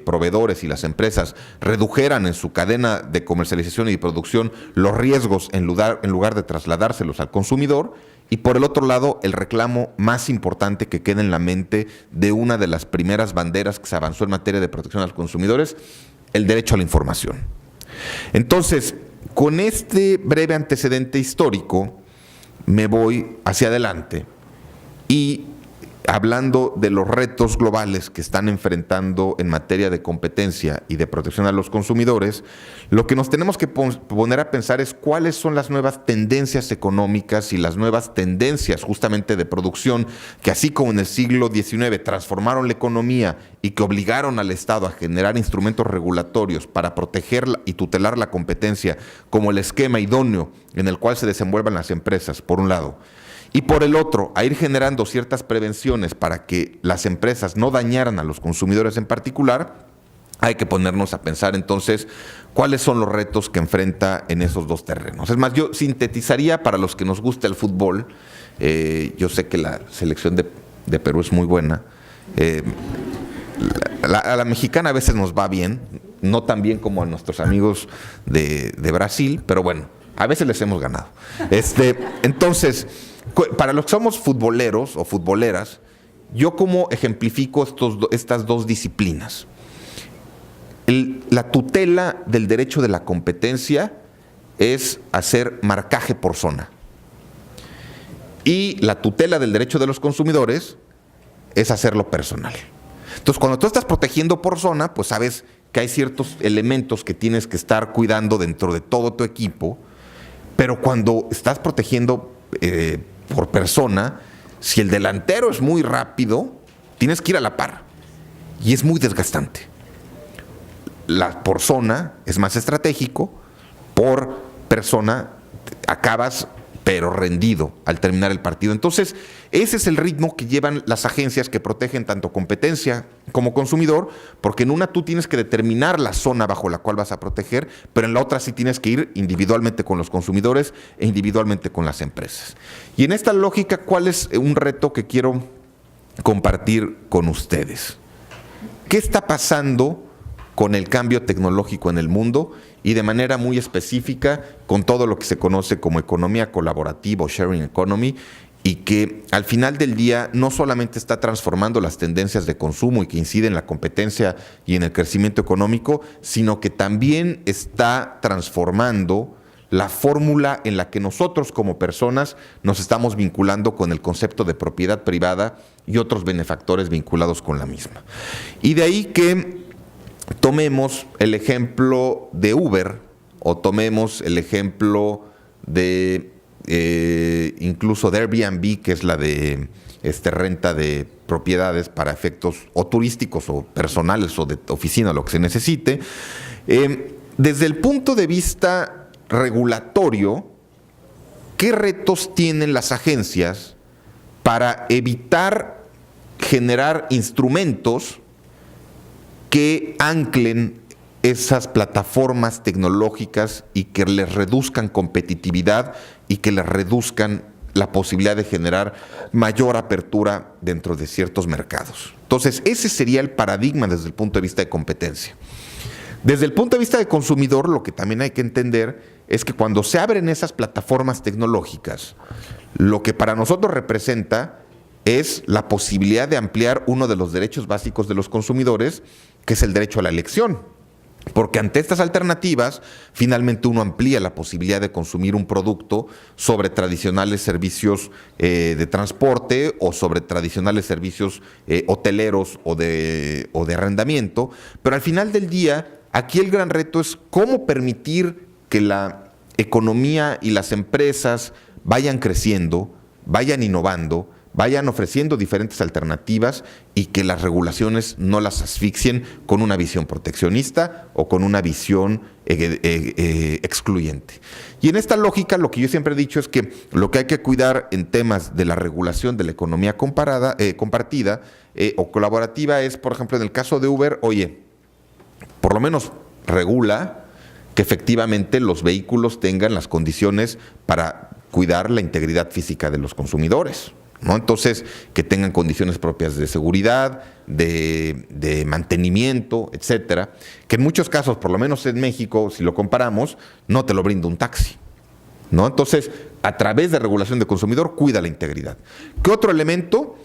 proveedores y las empresas redujeran en su cadena de comercialización y de producción los riesgos en lugar de trasladárselos al consumidor. Y por el otro lado, el reclamo más importante que queda en la mente de una de las primeras banderas que se avanzó en materia de protección a los consumidores, el derecho a la información. Entonces, con este breve antecedente histórico, me voy hacia adelante y hablando de los retos globales que están enfrentando en materia de competencia y de protección a los consumidores, lo que nos tenemos que poner a pensar es cuáles son las nuevas tendencias económicas y las nuevas tendencias justamente de producción que, así como en el siglo XIX transformaron la economía y que obligaron al Estado a generar instrumentos regulatorios para proteger y tutelar la competencia, como el esquema idóneo en el cual se desenvuelvan las empresas, por un lado, y por el otro, a ir generando ciertas prevenciones para que las empresas no dañaran a los consumidores en particular. Hay que ponernos a pensar entonces cuáles son los retos que enfrenta en esos dos terrenos. Es más, yo sintetizaría para los que nos gusta el fútbol, yo sé que la selección de Perú es muy buena, a la mexicana a veces nos va bien, no tan bien como a nuestros amigos de Brasil, pero bueno, a veces les hemos ganado. Entonces, para los que somos futboleros o futboleras, yo como ejemplifico estas dos disciplinas. La tutela del derecho de la competencia es hacer marcaje por zona. Y la tutela del derecho de los consumidores es hacerlo personal. Entonces, cuando tú estás protegiendo por zona, pues sabes que hay ciertos elementos que tienes que estar cuidando dentro de todo tu equipo, pero cuando estás protegiendo por persona, si el delantero es muy rápido, tienes que ir a la par y es muy desgastante. Por zona es más estratégico, por persona acabas pero rendido al terminar el partido. Entonces, ese es el ritmo que llevan las agencias que protegen tanto competencia como consumidor, porque en una tú tienes que determinar la zona bajo la cual vas a proteger, pero en la otra sí tienes que ir individualmente con los consumidores e individualmente con las empresas. Y en esta lógica, ¿cuál es un reto que quiero compartir con ustedes? ¿Qué está pasando con el cambio tecnológico en el mundo y de manera muy específica con todo lo que se conoce como economía colaborativa o sharing economy, y que al final del día no solamente está transformando las tendencias de consumo y que incide en la competencia y en el crecimiento económico, sino que también está transformando la fórmula en la que nosotros como personas nos estamos vinculando con el concepto de propiedad privada y otros benefactores vinculados con la misma. Y de ahí que tomemos el ejemplo de Uber o tomemos el ejemplo de incluso de Airbnb, que es la de renta de propiedades para efectos o turísticos o personales o de oficina, lo que se necesite. Desde el punto de vista regulatorio, ¿qué retos tienen las agencias para evitar generar instrumentos que anclen esas plataformas tecnológicas y que les reduzcan competitividad y que les reduzcan la posibilidad de generar mayor apertura dentro de ciertos mercados? Entonces, ese sería el paradigma desde el punto de vista de competencia. Desde el punto de vista de consumidor, lo que también hay que entender es que cuando se abren esas plataformas tecnológicas, lo que para nosotros representa es la posibilidad de ampliar uno de los derechos básicos de los consumidores, que es el derecho a la elección. Porque ante estas alternativas, finalmente uno amplía la posibilidad de consumir un producto sobre tradicionales servicios de transporte o sobre tradicionales servicios hoteleros o de arrendamiento. Pero al final del día, aquí el gran reto es cómo permitir que la economía y las empresas vayan creciendo, vayan innovando, vayan ofreciendo diferentes alternativas y que las regulaciones no las asfixien con una visión proteccionista o con una visión excluyente. Y en esta lógica, lo que yo siempre he dicho es que lo que hay que cuidar en temas de la regulación de la economía compartida o colaborativa es, por ejemplo, en el caso de Uber, oye, por lo menos regula que efectivamente los vehículos tengan las condiciones para cuidar la integridad física de los consumidores, ¿no? Entonces, que tengan condiciones propias de seguridad, de mantenimiento, etcétera, que en muchos casos, por lo menos en México, si lo comparamos, no te lo brinda un taxi, ¿no? Entonces, a través de regulación de consumidor, cuida la integridad. ¿Qué otro elemento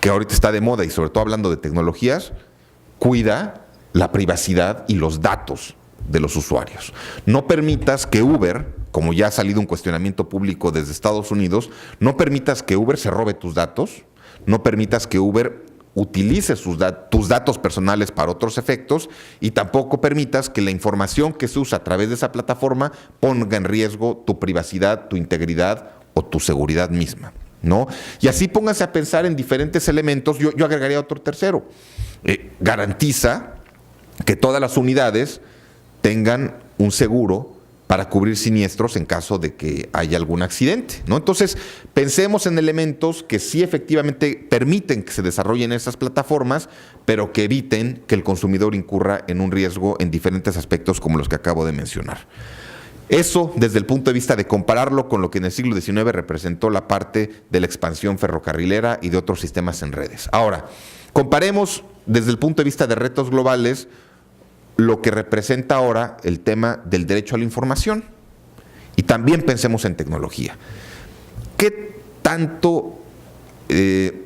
que ahorita está de moda y sobre todo hablando de tecnologías, cuida la privacidad y los datos de los usuarios? No permitas que Uber, como ya ha salido un cuestionamiento público desde Estados Unidos, no permitas que Uber se robe tus datos, no permitas que Uber utilice tus datos personales para otros efectos y tampoco permitas que la información que se usa a través de esa plataforma ponga en riesgo tu privacidad, tu integridad o tu seguridad misma, ¿no? Y así pónganse a pensar en diferentes elementos. Yo agregaría otro tercero. Garantiza que todas las unidades tengan un seguro para cubrir siniestros en caso de que haya algún accidente, ¿no? Entonces, pensemos en elementos que sí efectivamente permiten que se desarrollen esas plataformas, pero que eviten que el consumidor incurra en un riesgo en diferentes aspectos como los que acabo de mencionar. Eso desde el punto de vista de compararlo con lo que en el siglo XIX representó la parte de la expansión ferrocarrilera y de otros sistemas en redes. Ahora, comparemos desde el punto de vista de retos globales lo que representa ahora el tema del derecho a la información. Y también pensemos en tecnología. ¿Qué tanto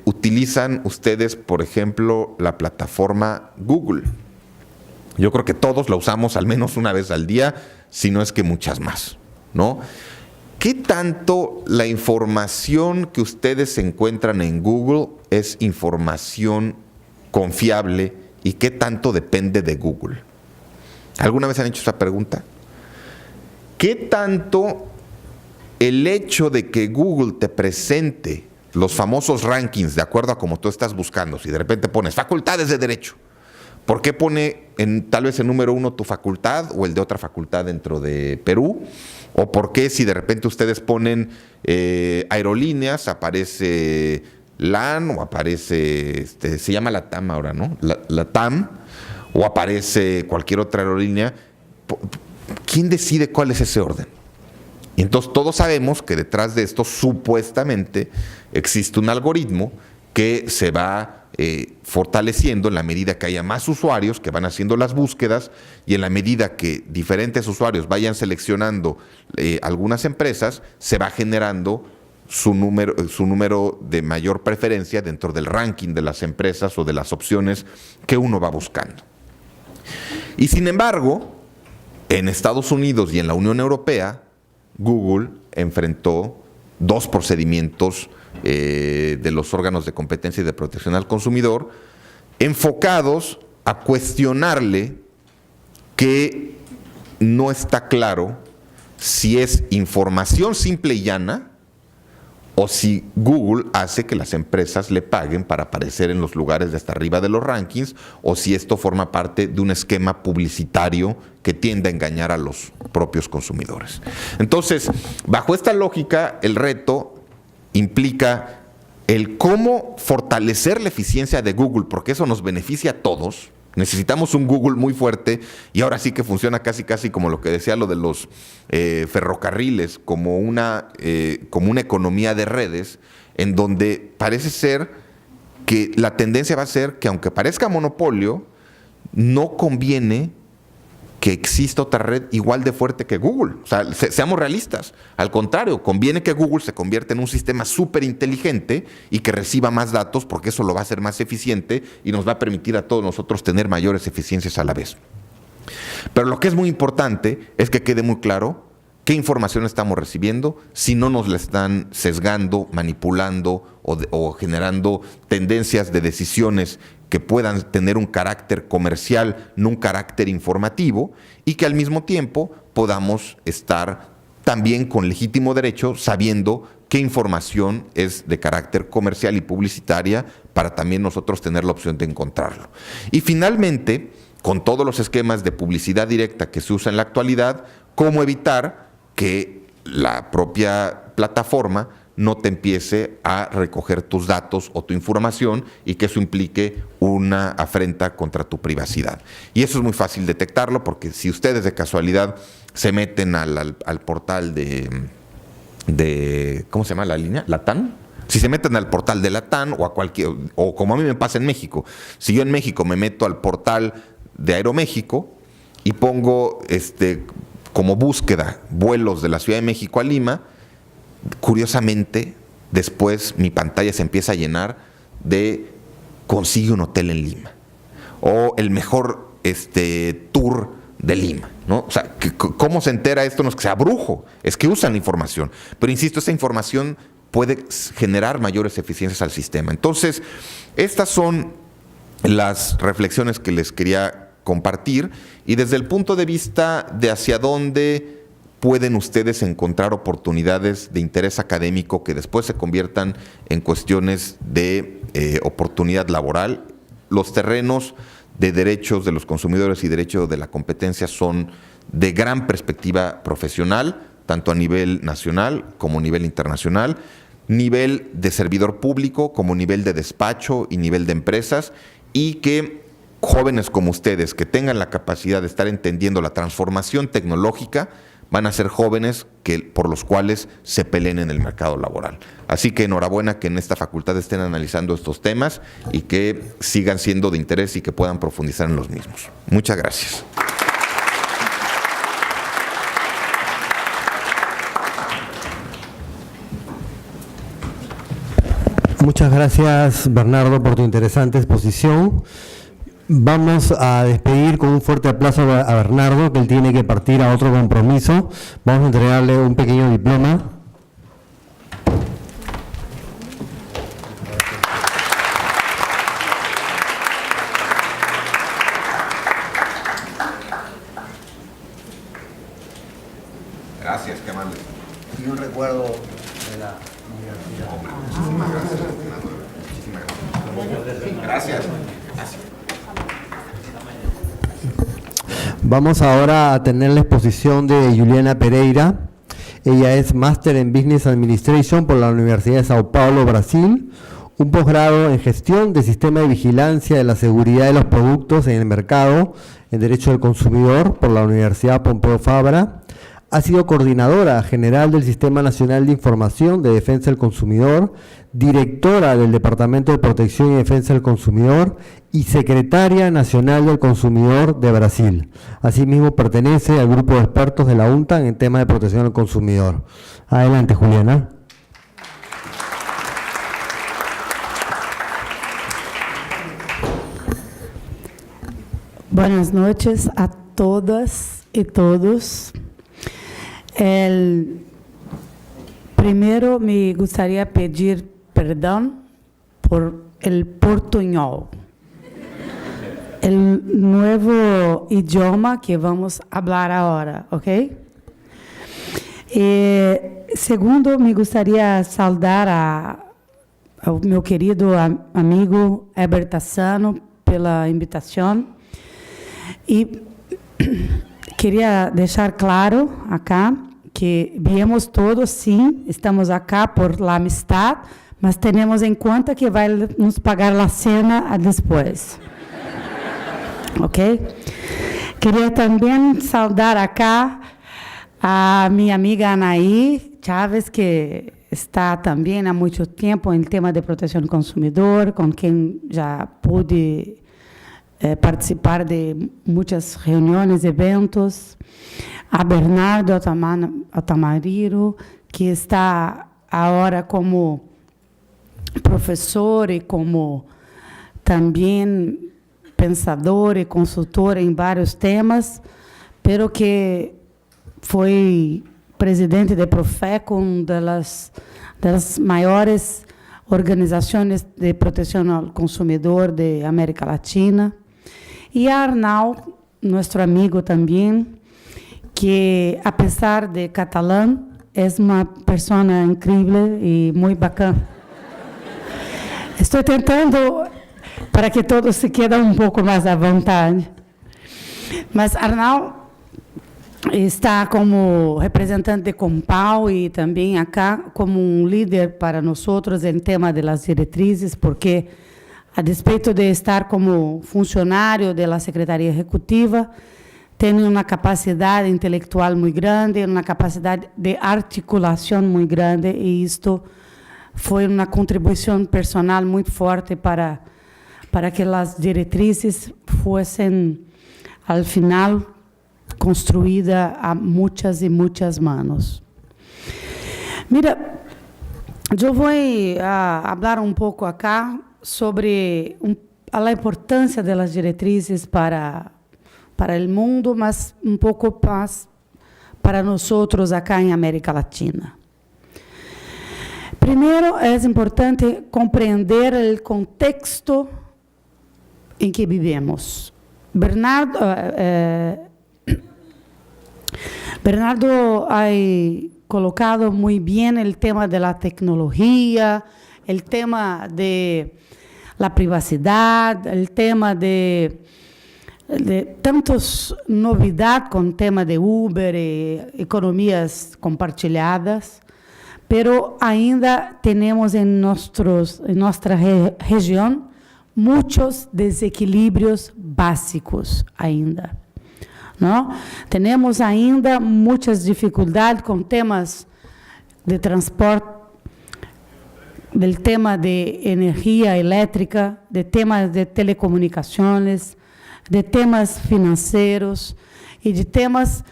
utilizan ustedes, por ejemplo, la plataforma Google? Yo creo que todos la usamos al menos una vez al día, si no es que muchas más, ¿no? ¿Qué tanto la información que ustedes encuentran en Google es información confiable y qué tanto depende de Google? ¿Alguna vez han hecho esa pregunta? ¿Qué tanto el hecho de que Google te presente los famosos rankings de acuerdo a como tú estás buscando, si de repente pones facultades de derecho, ¿por qué pone tal vez en número 1 tu facultad o el de otra facultad dentro de Perú? ¿O por qué si de repente ustedes ponen aerolíneas, aparece LAN o aparece, se llama LATAM ahora, ¿no? LATAM, o aparece cualquier otra aerolínea? ¿Quién decide cuál es ese orden? Y entonces todos sabemos que detrás de esto supuestamente existe un algoritmo que se va fortaleciendo en la medida que haya más usuarios que van haciendo las búsquedas, y en la medida que diferentes usuarios vayan seleccionando algunas empresas, se va generando su número de mayor preferencia dentro del ranking de las empresas o de las opciones que uno va buscando. Y sin embargo, en Estados Unidos y en la Unión Europea, Google enfrentó 2 procedimientos de los órganos de competencia y de protección al consumidor, enfocados a cuestionarle que no está claro si es información simple y llana o si Google hace que las empresas le paguen para aparecer en los lugares de hasta arriba de los rankings, o si esto forma parte de un esquema publicitario que tiende a engañar a los propios consumidores. Entonces, bajo esta lógica, el reto implica el cómo fortalecer la eficiencia de Google, porque eso nos beneficia a todos. Necesitamos un Google muy fuerte, y ahora sí que funciona casi como lo que decía lo de los ferrocarriles, como una economía de redes, en donde parece ser que la tendencia va a ser que, aunque parezca monopolio, no conviene que exista otra red igual de fuerte que Google. O sea, seamos realistas. Al contrario, conviene que Google se convierta en un sistema súper inteligente y que reciba más datos, porque eso lo va a hacer más eficiente y nos va a permitir a todos nosotros tener mayores eficiencias a la vez. Pero lo que es muy importante es que quede muy claro qué información estamos recibiendo, si no nos la están sesgando, manipulando o generando tendencias de decisiones que puedan tener un carácter comercial, no un carácter informativo, y que al mismo tiempo podamos estar también con legítimo derecho sabiendo qué información es de carácter comercial y publicitaria, para también nosotros tener la opción de encontrarlo. Y finalmente, con todos los esquemas de publicidad directa que se usa en la actualidad, cómo evitar que la propia plataforma no te empiece a recoger tus datos o tu información, y que eso implique una afrenta contra tu privacidad. Y eso es muy fácil detectarlo, porque si ustedes de casualidad se meten al portal de ¿cómo se llama la línea? ¿LATAM? Si se meten al portal de LATAM o como a mí me pasa en México, si yo en México me meto al portal de Aeroméxico y pongo como búsqueda vuelos de la Ciudad de México a Lima, curiosamente, después mi pantalla se empieza a llenar de consigue un hotel en Lima o el mejor tour de Lima, ¿no? O sea, ¿cómo se entera esto? No es que sea brujo, es que usan la información. Pero insisto, esa información puede generar mayores eficiencias al sistema. Entonces, estas son las reflexiones que les quería compartir, y desde el punto de vista de hacia dónde pueden ustedes encontrar oportunidades de interés académico que después se conviertan en cuestiones de oportunidad laboral. Los terrenos de derechos de los consumidores y derechos de la competencia son de gran perspectiva profesional, tanto a nivel nacional como a nivel internacional, nivel de servidor público como nivel de despacho y nivel de empresas, y que jóvenes como ustedes que tengan la capacidad de estar entendiendo la transformación tecnológica van a ser jóvenes por los cuales se peleen en el mercado laboral. Así que enhorabuena que en esta facultad estén analizando estos temas y que sigan siendo de interés y que puedan profundizar en los mismos. Muchas gracias. Muchas gracias, Bernardo, por tu interesante exposición. Vamos a despedir con un fuerte aplauso a Bernardo, que él tiene que partir a otro compromiso. Vamos a entregarle un pequeño diploma. Gracias. Vamos ahora a tener la exposición de Juliana Pereira. Ella es Máster en Business Administration por la Universidad de Sao Paulo, Brasil, un posgrado en Gestión de Sistema de Vigilancia de la Seguridad de los Productos en el Mercado en Derecho del Consumidor por la Universidad Pompeu Fabra. Ha sido coordinadora general del Sistema Nacional de Información de Defensa del Consumidor, directora del Departamento de Protección y Defensa del Consumidor y secretaria nacional del Consumidor de Brasil. Asimismo, pertenece al grupo de expertos de la UNTAN en temas de protección al consumidor. Adelante, Juliana. Buenas noches a todas y todos. Primero me gustaría pedir perdón por el portuñol, el nuevo idioma que vamos a hablar ahora, ¿ok? Segundo, me gustaría saudar ao meu querido amigo Heber Tassano pela invitação e queria deixar claro acá que viemos todos, sim, estamos acá por la amistad, mas temos em conta que vai nos pagar a cena depois. Ok? Queria também saudar acá a minha amiga Anaí Chaves, que está também há muito tempo em tema de proteção do consumidor, com quem já pude participar de muitas reuniões, eventos. A Bernardo Altamariro, que está agora como professor e como também pensador e consultor em vários temas, pero que foi presidente de Profeco, uma das maiores organizações de proteção ao consumidor de América Latina. E a Arnau, nosso amigo também, que, a pesar de catalão, é uma pessoa incrível e muito bacana. Estou tentando para que todos se quedem um pouco mais à vontade. Mas Arnau está como representante de Compal e também acá como líder para nós em tema das diretrizes, porque, a despeito de estar como funcionário da Secretaria Executiva, tem uma capacidade intelectual muito grande, uma capacidade de articulação muito grande, e isto foi uma contribuição personal muito forte para que as diretrizes fossem, ao final, construídas a muitas e muitas manos. Mira, eu vou falar um pouco acá sobre a importância das diretrizes para o mundo, mas um pouco mais para nós acá em América Latina. Primeiro, é importante compreender o contexto em que vivemos. Bernardo ha colocado muito bem o tema da tecnologia, o tema de la privacidade, o tema de tantas novidades com o tema de Uber e economias compartilhadas, pero ainda temos em nossa região muitos desequilíbrios básicos ainda. Não? Temos ainda muitas dificuldades com temas de transporte, do tema de energia elétrica, de temas de telecomunicações, de temas financeiros e de temas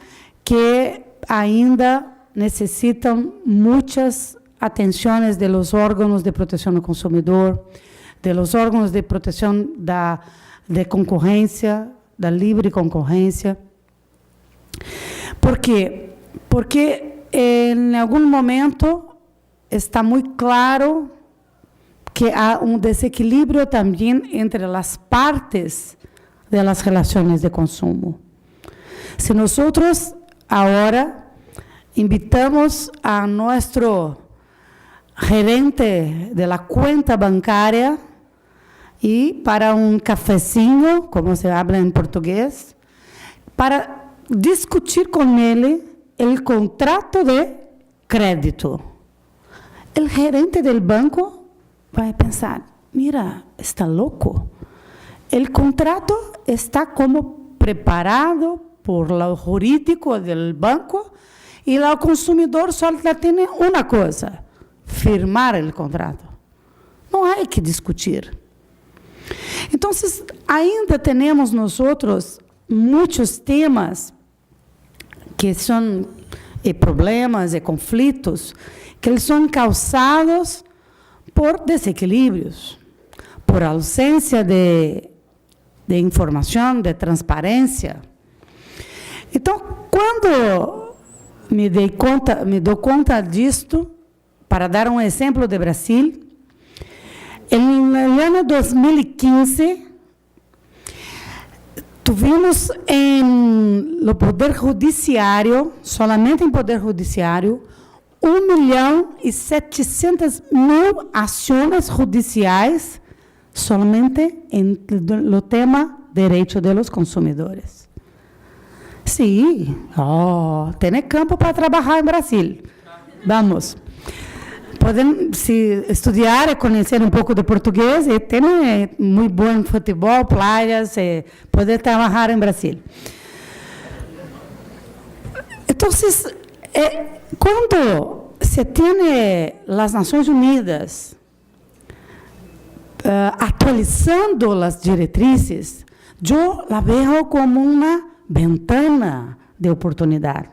que ainda necessitam muitas atenções de los órgãos de proteção do consumidor, de los órgãos de proteção de concorrência, da livre concorrência. Por quê? Porque em algum momento está muito claro que há desequilíbrio também entre as partes das relações de consumo. Se nós agora invitamos a nosso gerente de la cuenta bancária e para um cafezinho, como se habla em português, para discutir com ele o contrato de crédito. O gerente do banco vai pensar, mira, está louco. O contrato está como preparado por lo jurídico do banco e o consumidor só tem uma coisa, firmar o contrato. Não há que discutir. Então, ainda temos nós muitos temas que são problemas e conflitos que eles são causados por desequilíbrios, por ausência de informação, de transparência. Então, quando me dou conta disto, para dar um exemplo de Brasil, no ano 2015, tivemos no Poder Judiciário, solamente em Poder Judiciário, 1.700.000 ações judiciais somente no tema direito dos consumidores. Sim, tem campo para trabalhar em Brasil. Vamos. Podem estudar e conhecer um pouco de português e tem muito bom futebol, praias, poder trabalhar em Brasil. Então, quando se tem as Nações Unidas atualizando as diretrizes, eu la vejo como uma ventana de oportunidade.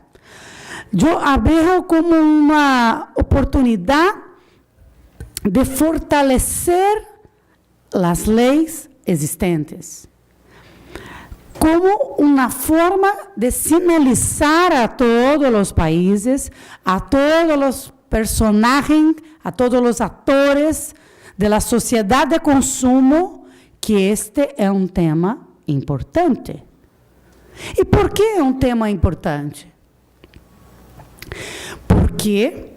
Eu a vejo como uma oportunidade de fortalecer as leis existentes, como uma forma de sinalizar a todos os países, a todos os personagens, a todos os atores da sociedade de consumo, que este é um tema importante. E por que é um tema importante? Porque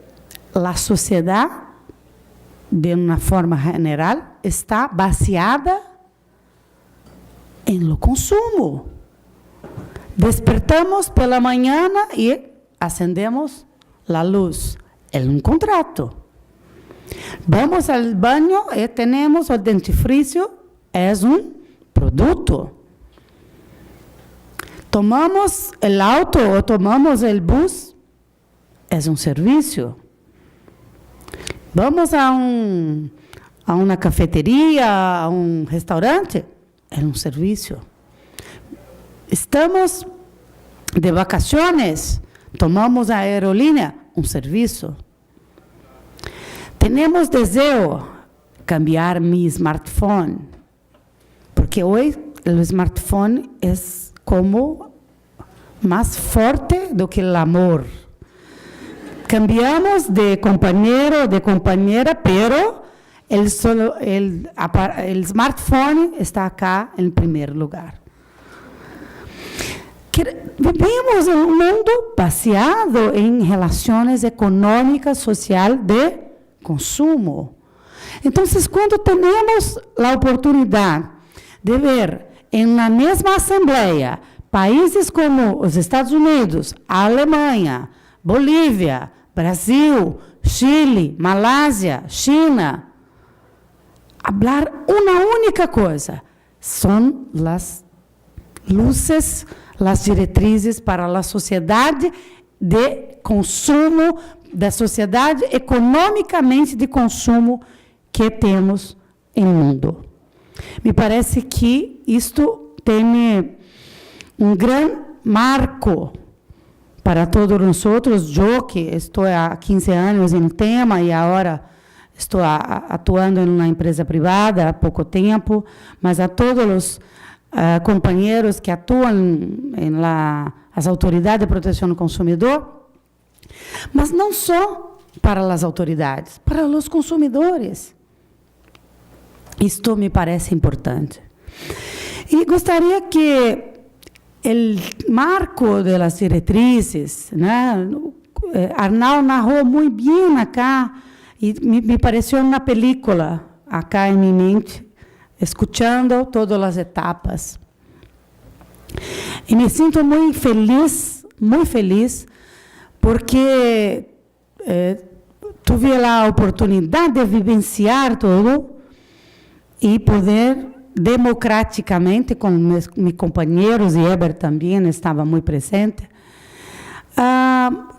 a sociedade, de uma forma geral, está baseada em lo consumo. Despertamos pela manhã e acendemos a luz. É um contrato. Vamos ao banho e temos o dentifrício. É um produto. Tomamos o auto ou tomamos o bus. É um serviço. Vamos a uma cafeteria, a um restaurante. É um serviço. Estamos de vacaciones, tomamos a aerolínea, um serviço. Temos desejo cambiar mi smartphone, porque hoje o smartphone é como mais forte do que o amor. Cambiamos de companheiro, de companheira, pero el smartphone está acá em primeiro lugar. Vivimos em um mundo baseado em relações econômicas, social de consumo. Então, quando temos a oportunidade de ver em uma mesma assembleia países como os Estados Unidos, a Alemanha, Bolívia, Brasil, Chile, Malásia, China, falar uma única coisa, são as luzes, as diretrizes para a sociedade de consumo, da sociedade economicamente de consumo que temos no mundo. Me parece que isto tem um grande marco para todos nós. Eu que estou há 15 anos em tema e agora estou atuando em uma empresa privada há pouco tempo, mas a todos os companheiros que atuam as autoridades de proteção do consumidor, mas não só para as autoridades, para os consumidores. Isto me parece importante. E gostaria que o marco das diretrizes, né? Arnau narrou muito bem acá, e me pareceu uma película acá em minha mente, escuchando todas as etapas. E me sinto muito feliz, porque tive a oportunidade de vivenciar tudo e poder democraticamente, com meus companheiros, e Heber também estava muito presente,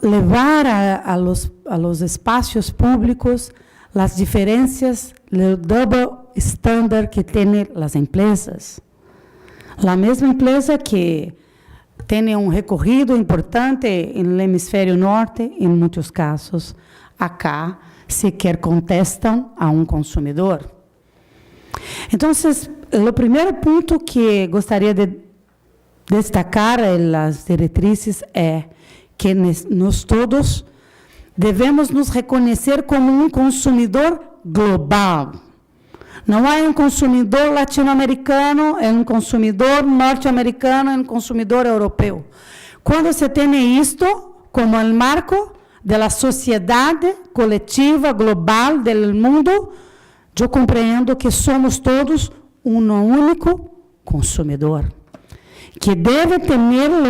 levar a los espaços públicos as diferenças, o double standard que têm as empresas. A mesma empresa que tem recorrido importante no hemisfério norte, em muitos casos, acá sequer contestam a consumidor. Então, o primeiro ponto que gostaria de destacar em las diretrizes é que nós todos devemos nos reconhecer como consumidor global. Não é consumidor latino-americano, é consumidor norte-americano, é consumidor europeu. Quando se tem isto como o marco da sociedade coletiva global do mundo, eu compreendo que somos todos único consumidor, que deve ter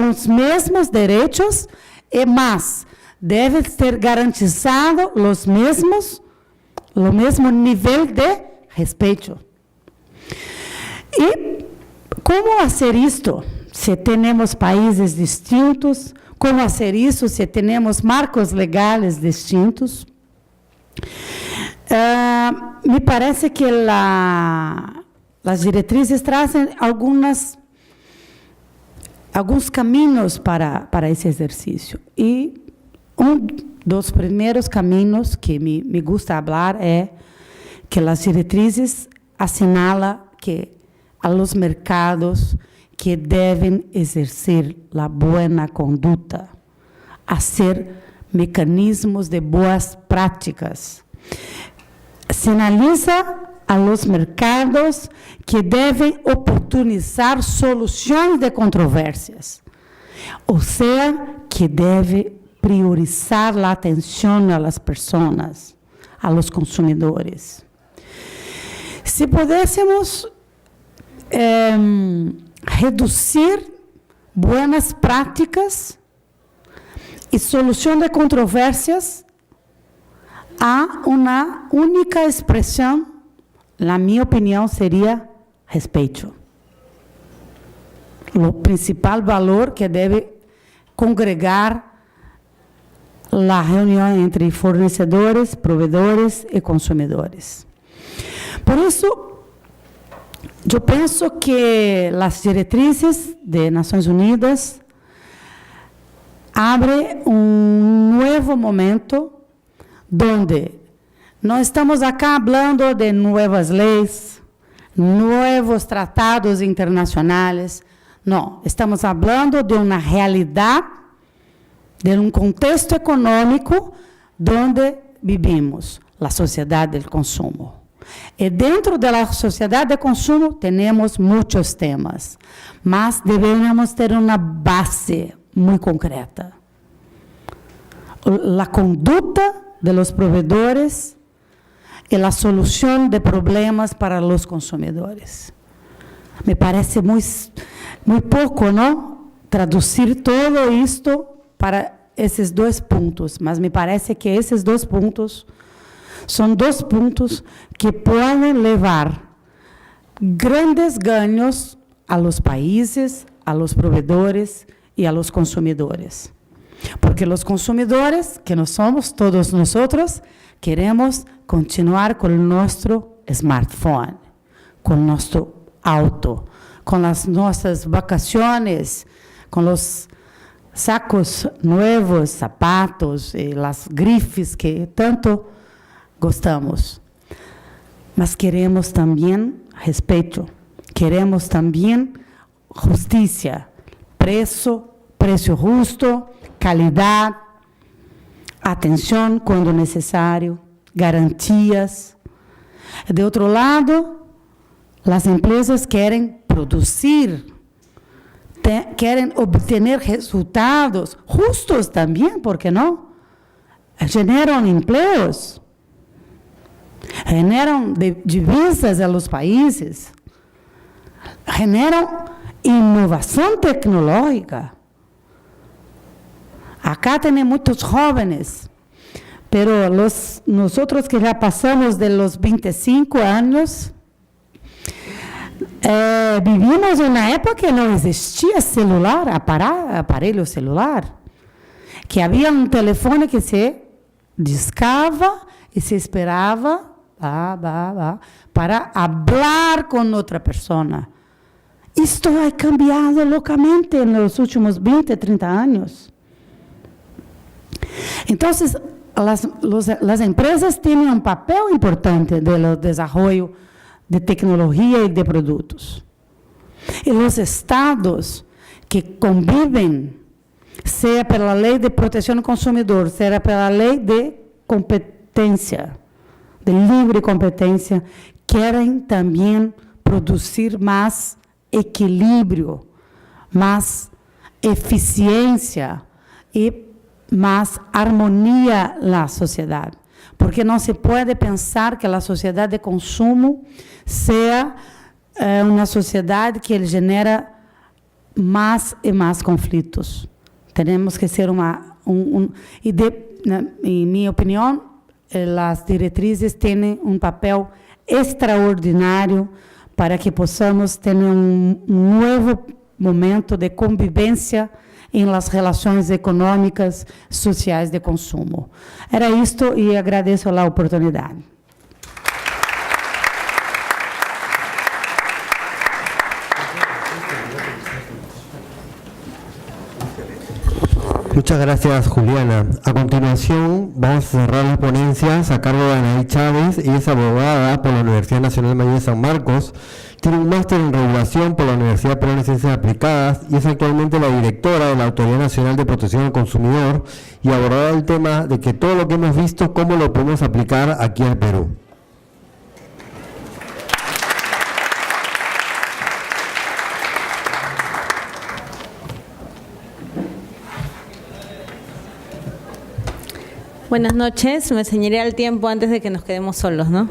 os mesmos direitos e mais, deve ter garantizado o mesmo nível de respeito. E como fazer isto? Se temos países distintos, como fazer isso se temos marcos legais distintos? Me parece que as diretrizes trazem alguns caminhos para esse exercício. E dos primeiros caminhos que me gusta falar é que as diretrizes assinalam que a los mercados que devem exercer a boa conduta, fazer mecanismos de boas práticas. Sinaliza a los mercados que devem oportunizar soluções de controvérsias, ou seja, que deve priorizar a atenção às pessoas, a los consumidores. Se pudéssemos reduzir boas práticas e solução de controvérsias a uma única expressão, na minha opinião, seria respeito. O principal valor que deve congregar a reunião entre fornecedores, provedores e consumidores. Por isso, eu penso que as diretrizes de Nações Unidas abrem novo momento onde não estamos acá falando de novas leis, novos tratados internacionais. Não, estamos falando de uma realidade, de contexto econômico onde vivimos, a sociedade do consumo. E dentro da sociedade de consumo temos muitos temas, mas devemos ter uma base muito concreta. A conduta de los proveedores e a solução de problemas para os consumidores. Me parece muito pouco, não? Traduzir todo isto para esses dois pontos, mas me parece que esses dois pontos são dois pontos que podem levar grandes ganhos a los países, a los provedores e a los consumidores. Porque os consumidores, que nós somos, todos nós, queremos continuar com o nosso smartphone, com o nosso auto, com as nossas vacações, com os sacos novos, sapatos, e as grifes que tanto gostamos. Mas queremos também respeito, queremos também justiça, preço justo, qualidade, atenção quando necessário, garantias. De outro lado, as empresas querem produzir, querem obter resultados justos também, por que não? Generam empregos, generam divisas a los países, generan innovación tecnológica. Acá tenemos muchos jóvenes, pero nosotros que ya pasamos de los 25 años, vivimos en una época que no existía celular, aparelho celular, que había un teléfono que se discava y se esperaba para hablar con otra persona. Esto ha cambiado locamente en los últimos 20, 30 años. Entonces, las empresas tienen un papel importante en el desarrollo de tecnología y de productos. Y los estados que conviven, sea por la ley de protección del consumidor, sea por la ley de competencia, de libre competencia, quieren también producir más equilibrio, más eficiencia y más armonía en la sociedad. Porque no se puede pensar que la sociedad de consumo sea una sociedad que genera más y más conflictos. Tenemos que ser en mi opinión, las directrices tienen un papel extraordinario para que podamos tener un nuevo momento de convivencia en las relaciones económicas, sociales de consumo. Era esto y agradezco la oportunidad. Muchas gracias, Juliana. A continuación, vamos a cerrar las ponencias a cargo de Anaí Chávez. Ella es abogada por la Universidad Nacional Mayor de San Marcos, tiene un máster en regulación por la Universidad Peruana de Ciencias Aplicadas y es actualmente la directora de la Autoridad Nacional de Protección al Consumidor y abordará el tema de que todo lo que hemos visto, cómo lo podemos aplicar aquí al Perú. Buenas noches, me ceñiré al tiempo antes de que nos quedemos solos, ¿no?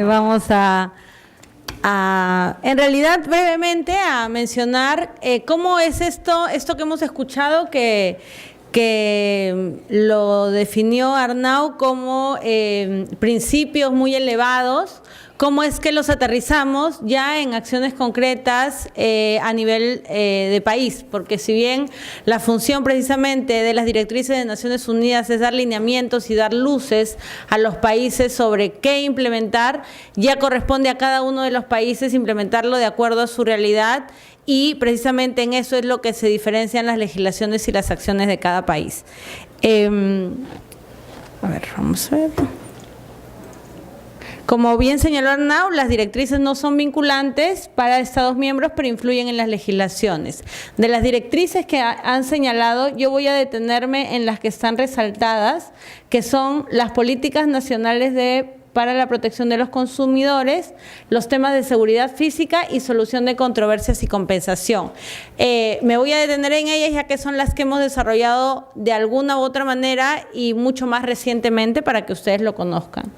Vamos a en realidad brevemente a mencionar cómo es esto que hemos escuchado que lo definió Arnau como principios muy elevados. ¿Cómo es que los aterrizamos ya en acciones concretas a nivel de país? Porque si bien la función precisamente de las directrices de Naciones Unidas es dar lineamientos y dar luces a los países sobre qué implementar, ya corresponde a cada uno de los países implementarlo de acuerdo a su realidad y precisamente en eso es lo que se diferencian las legislaciones y las acciones de cada país. A ver, vamos a ver. Como bien señaló Arnau, las directrices no son vinculantes para Estados miembros, pero influyen en las legislaciones. De las directrices que han señalado, yo voy a detenerme en las que están resaltadas, que son las políticas nacionales para la protección de los consumidores, los temas de seguridad física y solución de controversias y compensación. Me voy a detener en ellas ya que son las que hemos desarrollado de alguna u otra manera y mucho más recientemente para que ustedes lo conozcan.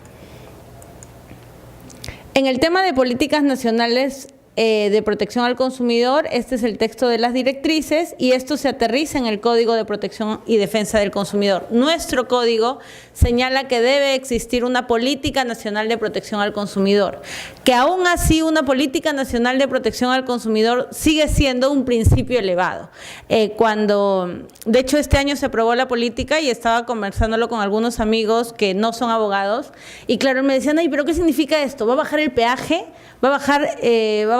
En el tema de políticas nacionales de protección al consumidor, este es el texto de las directrices y esto se aterriza en el Código de Protección y Defensa del Consumidor. Nuestro código señala que debe existir una política nacional de protección al consumidor, que aún así una política nacional de protección al consumidor sigue siendo un principio elevado. De hecho, este año se aprobó la política y estaba conversándolo con algunos amigos que no son abogados y claro, me decían, ay, ¿pero qué significa esto? ¿Va a bajar el peaje? ¿Va a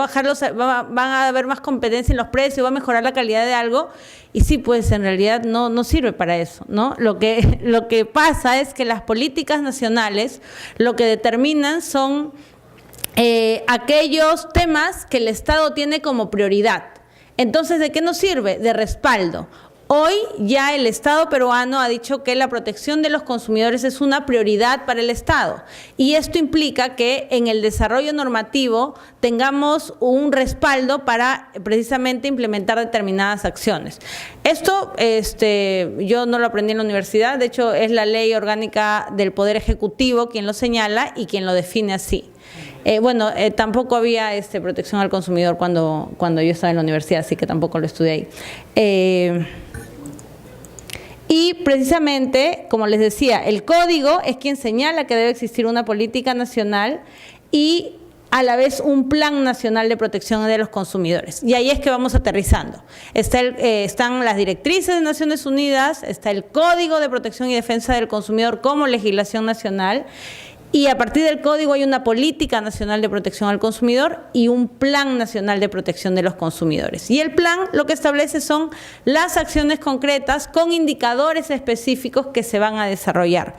van a haber más competencia en los precios, va a mejorar la calidad de algo? Y sí, pues en realidad no sirve para eso, ¿no? Lo que pasa es que las políticas nacionales lo que determinan son aquellos temas que el Estado tiene como prioridad. Entonces, ¿de qué nos sirve? De respaldo. Hoy ya el Estado peruano ha dicho que la protección de los consumidores es una prioridad para el Estado y esto implica que en el desarrollo normativo tengamos un respaldo para precisamente implementar determinadas acciones. Esto yo no lo aprendí en la universidad, de hecho es la Ley Orgánica del Poder Ejecutivo quien lo señala y quien lo define así. Tampoco había protección al consumidor cuando yo estaba en la universidad, así que tampoco lo estudié ahí. Y precisamente, como les decía, el código es quien señala que debe existir una política nacional y a la vez un plan nacional de protección de los consumidores. Y ahí es que vamos aterrizando. Están las directrices de Naciones Unidas, está el Código de Protección y Defensa del Consumidor como legislación nacional, y a partir del código hay una política nacional de protección al consumidor y un plan nacional de protección de los consumidores. Y el plan lo que establece son las acciones concretas con indicadores específicos que se van a desarrollar.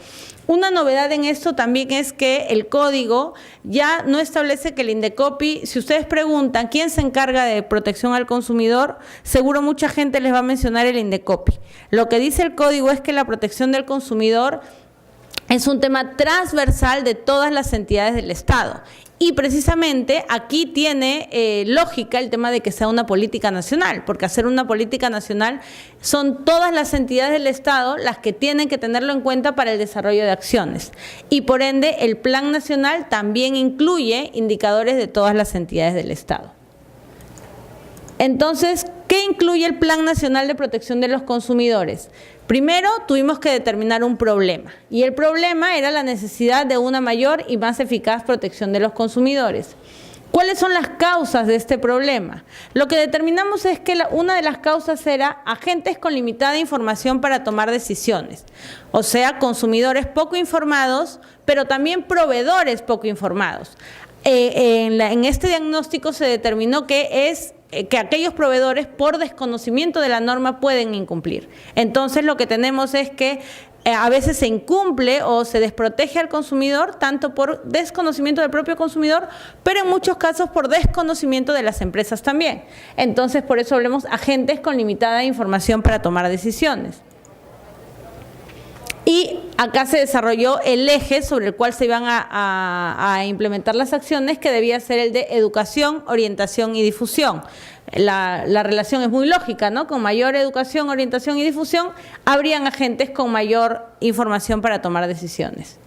Una novedad en esto también es que el código ya no establece que el Indecopi, si ustedes preguntan quién se encarga de protección al consumidor, seguro mucha gente les va a mencionar el Indecopi. Lo que dice el código es que la protección del consumidor es un tema transversal de todas las entidades del Estado. Y precisamente aquí tiene lógica el tema de que sea una política nacional, porque hacer una política nacional son todas las entidades del Estado las que tienen que tenerlo en cuenta para el desarrollo de acciones. Y por ende, el Plan Nacional también incluye indicadores de todas las entidades del Estado. Entonces, ¿qué incluye el Plan Nacional de Protección de los Consumidores? Primero, tuvimos que determinar un problema, y el problema era la necesidad de una mayor y más eficaz protección de los consumidores. ¿Cuáles son las causas de este problema? Lo que determinamos es que una de las causas era agentes con limitada información para tomar decisiones, o sea, consumidores poco informados, pero también proveedores poco informados. En este diagnóstico se determinó que aquellos proveedores por desconocimiento de la norma pueden incumplir. Entonces lo que tenemos es que a veces se incumple o se desprotege al consumidor, tanto por desconocimiento del propio consumidor, pero en muchos casos por desconocimiento de las empresas también. Entonces por eso hablamos agentes con limitada información para tomar decisiones. Y acá se desarrolló el eje sobre el cual se iban a implementar las acciones, que debía ser el de educación, orientación y difusión. La relación es muy lógica, ¿no? Con mayor educación, orientación y difusión, habrían agentes con mayor información para tomar decisiones.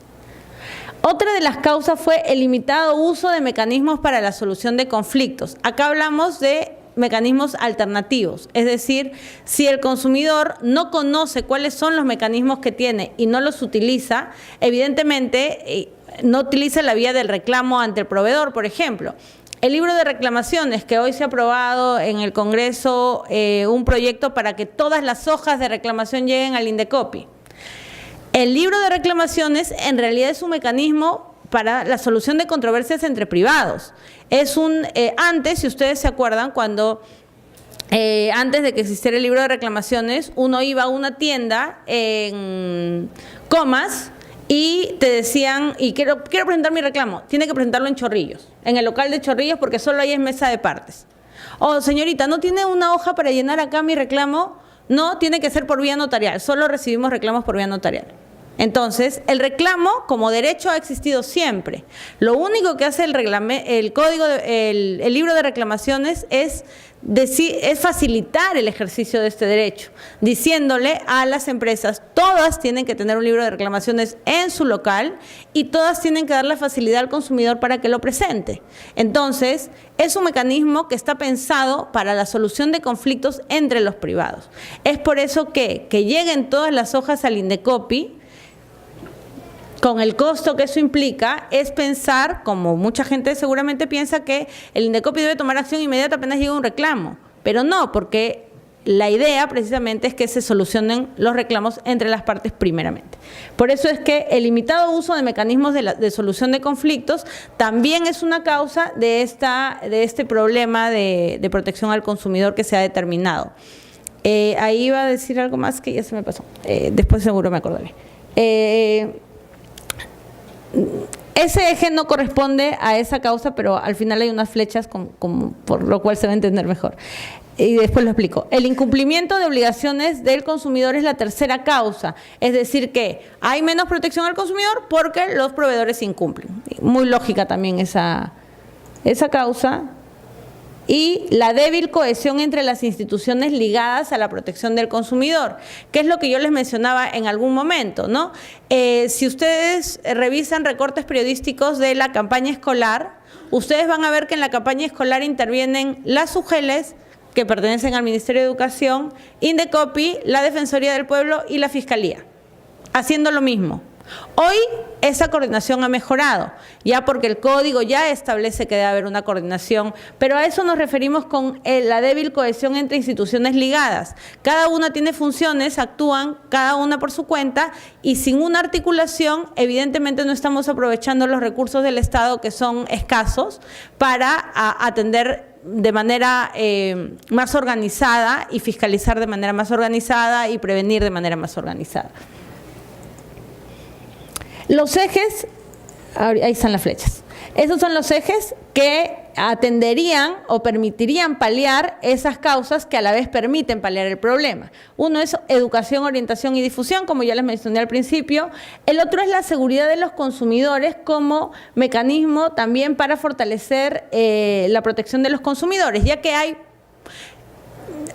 Otra de las causas fue el limitado uso de mecanismos para la solución de conflictos. Acá hablamos de mecanismos alternativos, es decir, si el consumidor no conoce cuáles son los mecanismos que tiene y no los utiliza, evidentemente no utiliza la vía del reclamo ante el proveedor, por ejemplo. El libro de reclamaciones, que hoy se ha aprobado en el Congreso un proyecto para que todas las hojas de reclamación lleguen al Indecopi. El libro de reclamaciones en realidad es un mecanismo para la solución de controversias entre privados. Es antes, si ustedes se acuerdan, cuando antes de que existiera el libro de reclamaciones, uno iba a una tienda en Comas y te decían, y quiero presentar mi reclamo, tiene que presentarlo en Chorrillos, en el local de Chorrillos, porque solo ahí es mesa de partes. O señorita, ¿no tiene una hoja para llenar acá mi reclamo? No, tiene que ser por vía notarial, solo recibimos reclamos por vía notarial. Entonces, el reclamo como derecho ha existido siempre. Lo único que hace el libro de reclamaciones es facilitar el ejercicio de este derecho, diciéndole a las empresas, todas tienen que tener un libro de reclamaciones en su local y todas tienen que dar la facilidad al consumidor para que lo presente. Entonces, es un mecanismo que está pensado para la solución de conflictos entre los privados. Es por eso que lleguen todas las hojas al Indecopi, con el costo que eso implica, es pensar, como mucha gente seguramente piensa, que el Indecopi debe tomar acción inmediata apenas llega un reclamo. Pero no, porque la idea precisamente es que se solucionen los reclamos entre las partes primeramente. Por eso es que el limitado uso de mecanismos de solución de conflictos también es una causa de este problema de protección al consumidor que se ha determinado. Ahí iba a decir algo más que ya se me pasó. Después seguro me acordaré. Ese eje no corresponde a esa causa, pero al final hay unas flechas por lo cual se va a entender mejor. Y después lo explico. El incumplimiento de obligaciones del consumidor es la tercera causa. Es decir, que hay menos protección al consumidor porque los proveedores incumplen. Muy lógica también esa causa. y la débil cohesión entre las instituciones ligadas a la protección del consumidor, que es lo que yo les mencionaba en algún momento, ¿no? Si ustedes revisan recortes periodísticos de la campaña escolar, ustedes van a ver que en la campaña escolar intervienen las UGELES, que pertenecen al Ministerio de Educación, Indecopi, la Defensoría del Pueblo y la Fiscalía, haciendo lo mismo. Hoy esa coordinación ha mejorado, ya porque el código ya establece que debe haber una coordinación, pero a eso nos referimos con la débil cohesión entre instituciones ligadas. Cada una tiene funciones, actúan cada una por su cuenta y sin una articulación evidentemente no estamos aprovechando los recursos del Estado, que son escasos, para atender de manera más organizada y fiscalizar de manera más organizada y prevenir de manera más organizada. Los ejes, ahí están las flechas, esos son los ejes que atenderían o permitirían paliar esas causas que a la vez permiten paliar el problema. Uno es educación, orientación y difusión, como ya les mencioné al principio. El otro es la seguridad de los consumidores como mecanismo también para fortalecer la protección de los consumidores, ya que hay...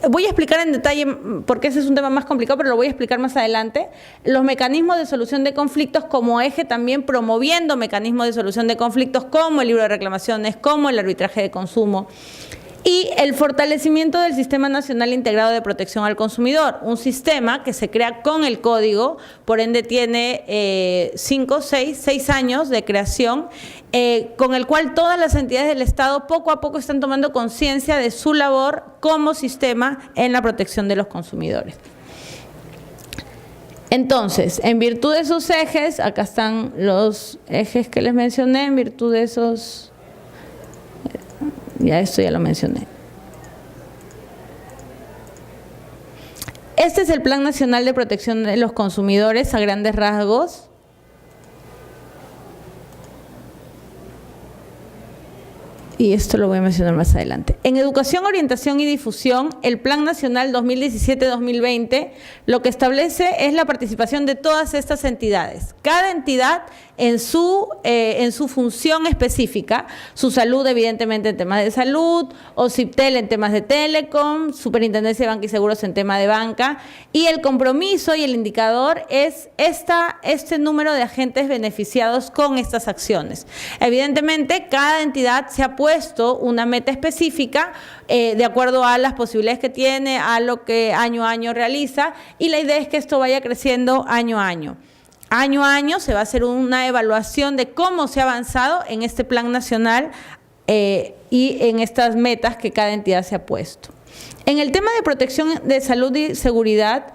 Voy a explicar en detalle, porque ese es un tema más complicado, pero lo voy a explicar más adelante, los mecanismos de solución de conflictos como eje, también promoviendo mecanismos de solución de conflictos como el libro de reclamaciones, como el arbitraje de consumo, y el fortalecimiento del Sistema Nacional Integrado de Protección al Consumidor, un sistema que se crea con el código, por ende tiene 6 años de creación, con el cual todas las entidades del Estado poco a poco están tomando conciencia de su labor como sistema en la protección de los consumidores. Entonces, en virtud de esos ejes, acá están los ejes que les mencioné, en virtud de esos... Ya esto ya lo mencioné. Este es el Plan Nacional de Protección de los Consumidores a grandes rasgos. Y esto lo voy a mencionar más adelante. En educación, orientación y difusión, el Plan Nacional 2017-2020 lo que establece es la participación de todas estas entidades. Cada entidad en su función específica, su salud evidentemente en temas de salud, OCIPTEL en temas de telecom, Superintendencia de Banca y Seguros en tema de banca, y el compromiso y el indicador es este número de agentes beneficiados con estas acciones. Evidentemente, cada entidad se ha puesto una meta específica de acuerdo a las posibilidades que tiene, a lo que año a año realiza, y la idea es que esto vaya creciendo año a año. Año a año se va a hacer una evaluación de cómo se ha avanzado en este plan nacional y en estas metas que cada entidad se ha puesto. En el tema de protección de salud y seguridad,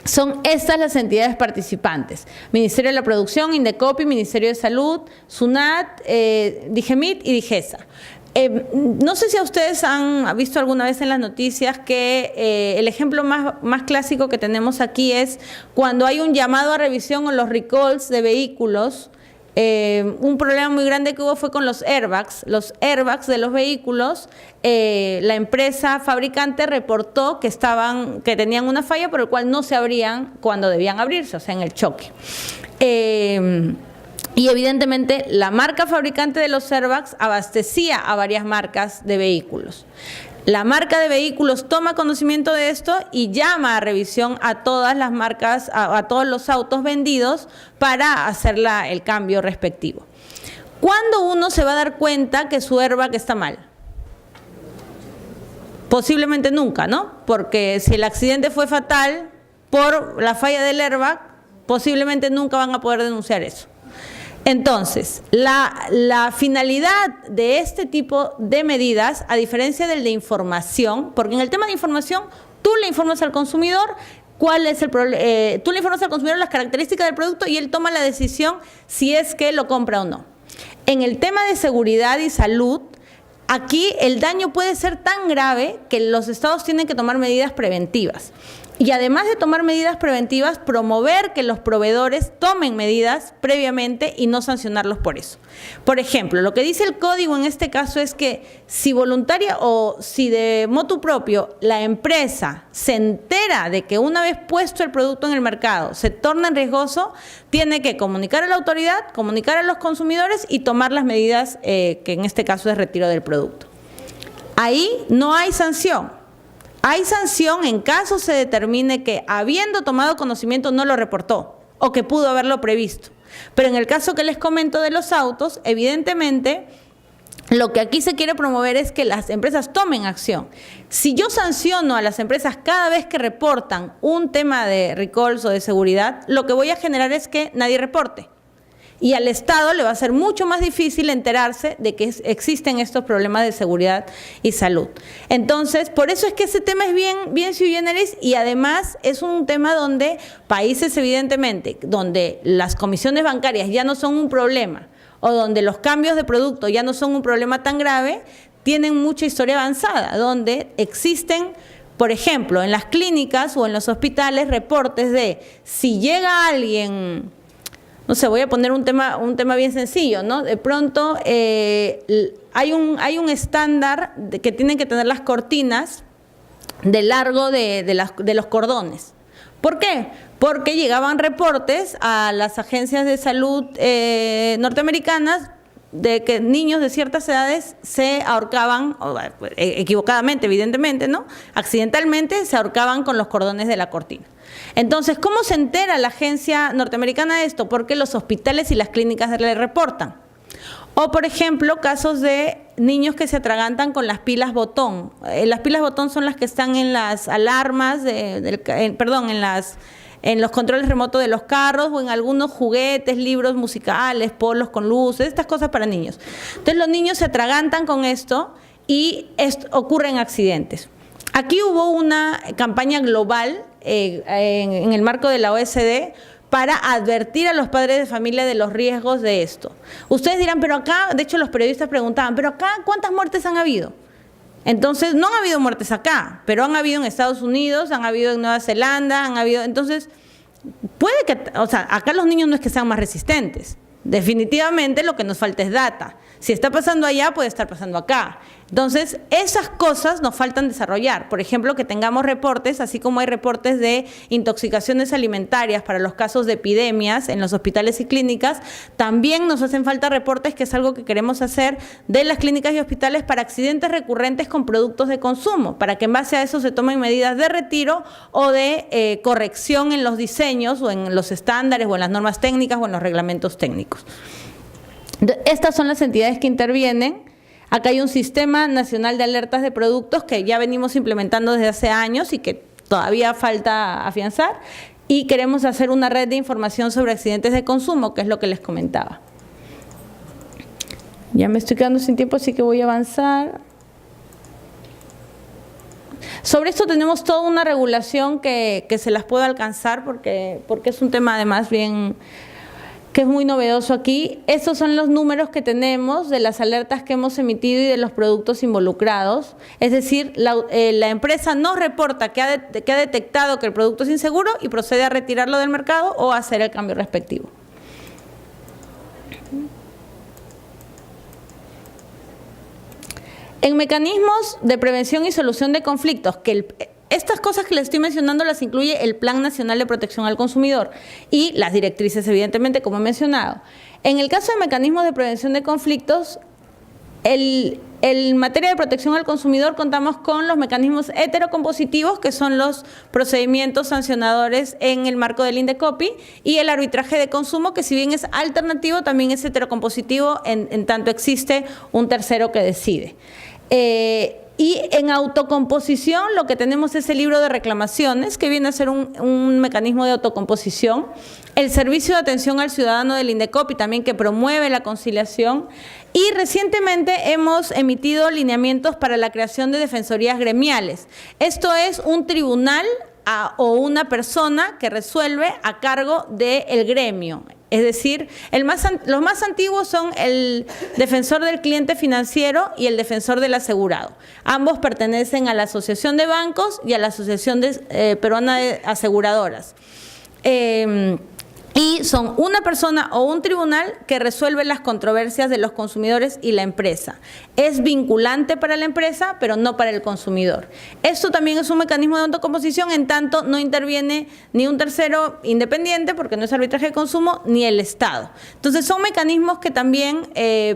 son estas las entidades participantes: Ministerio de la Producción, Indecopi, Ministerio de Salud, SUNAT, DIGEMIT y DIGESA. No sé si a ustedes han visto alguna vez en las noticias que el ejemplo más clásico que tenemos aquí es cuando hay un llamado a revisión o los recalls de vehículos. Un problema muy grande que hubo fue con los airbags. Los airbags de los vehículos, la empresa fabricante reportó que tenían una falla por el cual no se abrían cuando debían abrirse, o sea, en el choque. Y evidentemente la marca fabricante de los airbags abastecía a varias marcas de vehículos. La marca de vehículos toma conocimiento de esto y llama a revisión a todas las marcas, a todos los autos vendidos para hacer el cambio respectivo. ¿Cuándo uno se va a dar cuenta que su airbag está mal? Posiblemente nunca, ¿no? Porque si el accidente fue fatal por la falla del airbag, posiblemente nunca van a poder denunciar eso. Entonces, la finalidad de este tipo de medidas, a diferencia del de información, porque en el tema de información, tú le informas al consumidor cuál es el problema, tú le informas al consumidor las características del producto y él toma la decisión si es que lo compra o no. En el tema de seguridad y salud, aquí el daño puede ser tan grave que los estados tienen que tomar medidas preventivas. Y además de tomar medidas preventivas, promover que los proveedores tomen medidas previamente y no sancionarlos por eso. Por ejemplo, lo que dice el código en este caso es que si voluntaria o si de motu propio la empresa se entera de que una vez puesto el producto en el mercado se torna riesgoso, tiene que comunicar a la autoridad, comunicar a los consumidores y tomar las medidas que en este caso es retiro del producto. Ahí no hay sanción. Hay sanción en caso se determine que, habiendo tomado conocimiento, no lo reportó o que pudo haberlo previsto. Pero en el caso que les comento de los autos, evidentemente, lo que aquí se quiere promover es que las empresas tomen acción. Si yo sanciono a las empresas cada vez que reportan un tema de recalls o de seguridad, lo que voy a generar es que nadie reporte. Y al Estado le va a ser mucho más difícil enterarse de que existen estos problemas de seguridad y salud. Entonces, por eso es que ese tema es bien sui generis, y además es un tema donde países, evidentemente, donde las comisiones bancarias ya no son un problema, o donde los cambios de producto ya no son un problema tan grave, tienen mucha historia avanzada, donde existen, por ejemplo, en las clínicas o en los hospitales, reportes de si llega alguien, no sé, voy a poner un tema bien sencillo, ¿no? De pronto hay un estándar que tienen que tener las cortinas de largo de los cordones. ¿Por qué? Porque llegaban reportes a las agencias de salud norteamericanas de que niños de ciertas edades se ahorcaban, equivocadamente, evidentemente, ¿no? Accidentalmente se ahorcaban con los cordones de la cortina. Entonces, ¿cómo se entera la agencia norteamericana de esto? Porque los hospitales y las clínicas le reportan. O, por ejemplo, casos de niños que se atragantan con las pilas botón. Las pilas botón son las que están en las alarmas, en los controles remotos de los carros, o en algunos juguetes, libros musicales, polos con luces, estas cosas para niños. Entonces los niños se atragantan con esto y ocurren accidentes. Aquí hubo una campaña global en el marco de la OSD para advertir a los padres de familia de los riesgos de esto. Ustedes dirán, pero acá, de hecho los periodistas preguntaban, pero acá, ¿cuántas muertes han habido? Entonces, no han habido muertes acá, pero han habido en Estados Unidos, han habido en Nueva Zelanda, han habido... Entonces, puede que... O sea, acá los niños no es que sean más resistentes. Definitivamente lo que nos falta es data. Si está pasando allá, puede estar pasando acá. Entonces, esas cosas nos faltan desarrollar. Por ejemplo, que tengamos reportes, así como hay reportes de intoxicaciones alimentarias para los casos de epidemias en los hospitales y clínicas, también nos hacen falta reportes, que es algo que queremos hacer, de las clínicas y hospitales para accidentes recurrentes con productos de consumo, para que en base a eso se tomen medidas de retiro o de corrección en los diseños o en los estándares o en las normas técnicas o en los reglamentos técnicos. Estas son las entidades que intervienen. Acá hay un sistema nacional de alertas de productos que ya venimos implementando desde hace años y que todavía falta afianzar, y queremos hacer una red de información sobre accidentes de consumo, que es lo que les comentaba. Ya me estoy quedando sin tiempo, así que voy a avanzar. Sobre esto tenemos toda una regulación que se las puedo alcanzar porque es un tema además bien... que es muy novedoso aquí. Estos son los números que tenemos de las alertas que hemos emitido y de los productos involucrados. Es decir, la empresa nos reporta que ha detectado que el producto es inseguro y procede a retirarlo del mercado o a hacer el cambio respectivo. En mecanismos de prevención y solución de conflictos, estas cosas que les estoy mencionando las incluye el Plan Nacional de Protección al Consumidor y las directrices, evidentemente, como he mencionado. En el caso de mecanismos de prevención de conflictos, en materia de protección al consumidor contamos con los mecanismos heterocompositivos, que son los procedimientos sancionadores en el marco del INDECOPI, y el arbitraje de consumo, que si bien es alternativo, también es heterocompositivo en tanto existe un tercero que decide. Y en autocomposición lo que tenemos es el libro de reclamaciones, que viene a ser un mecanismo de autocomposición. El servicio de atención al ciudadano del INDECOPI también, que promueve la conciliación. Y recientemente hemos emitido lineamientos para la creación de defensorías gremiales. Esto es un tribunal o una persona que resuelve a cargo del gremio. Es decir, los más antiguos son el defensor del cliente financiero y el defensor del asegurado. Ambos pertenecen a la Asociación de Bancos y a la Asociación Peruana de Aseguradoras. Y son una persona o un tribunal que resuelve las controversias de los consumidores y la empresa. Es vinculante para la empresa, pero no para el consumidor. Esto también es un mecanismo de autocomposición, en tanto no interviene ni un tercero independiente, porque no es arbitraje de consumo, ni el Estado. Entonces son mecanismos que también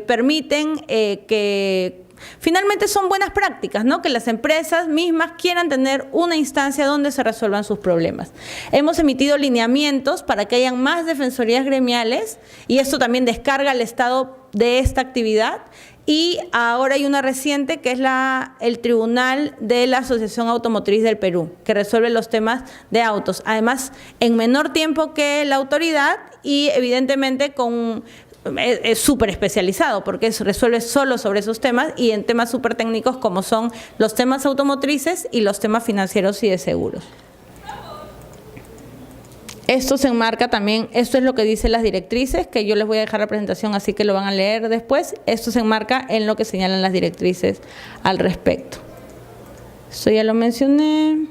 permiten que Finalmente son buenas prácticas, ¿no? Que las empresas mismas quieran tener una instancia donde se resuelvan sus problemas. Hemos emitido lineamientos para que hayan más defensorías gremiales y esto también descarga al Estado de esta actividad. Y ahora hay una reciente que es el Tribunal de la Asociación Automotriz del Perú, que resuelve los temas de autos. Además, en menor tiempo que la autoridad y evidentemente es súper especializado porque resuelve solo sobre esos temas y en temas súper técnicos como son los temas automotrices y los temas financieros y de seguros. Esto se enmarca también, esto es lo que dicen las directrices, que yo les voy a dejar la presentación, así que lo van a leer después. Esto se enmarca en lo que señalan las directrices al respecto. Esto ya lo mencioné.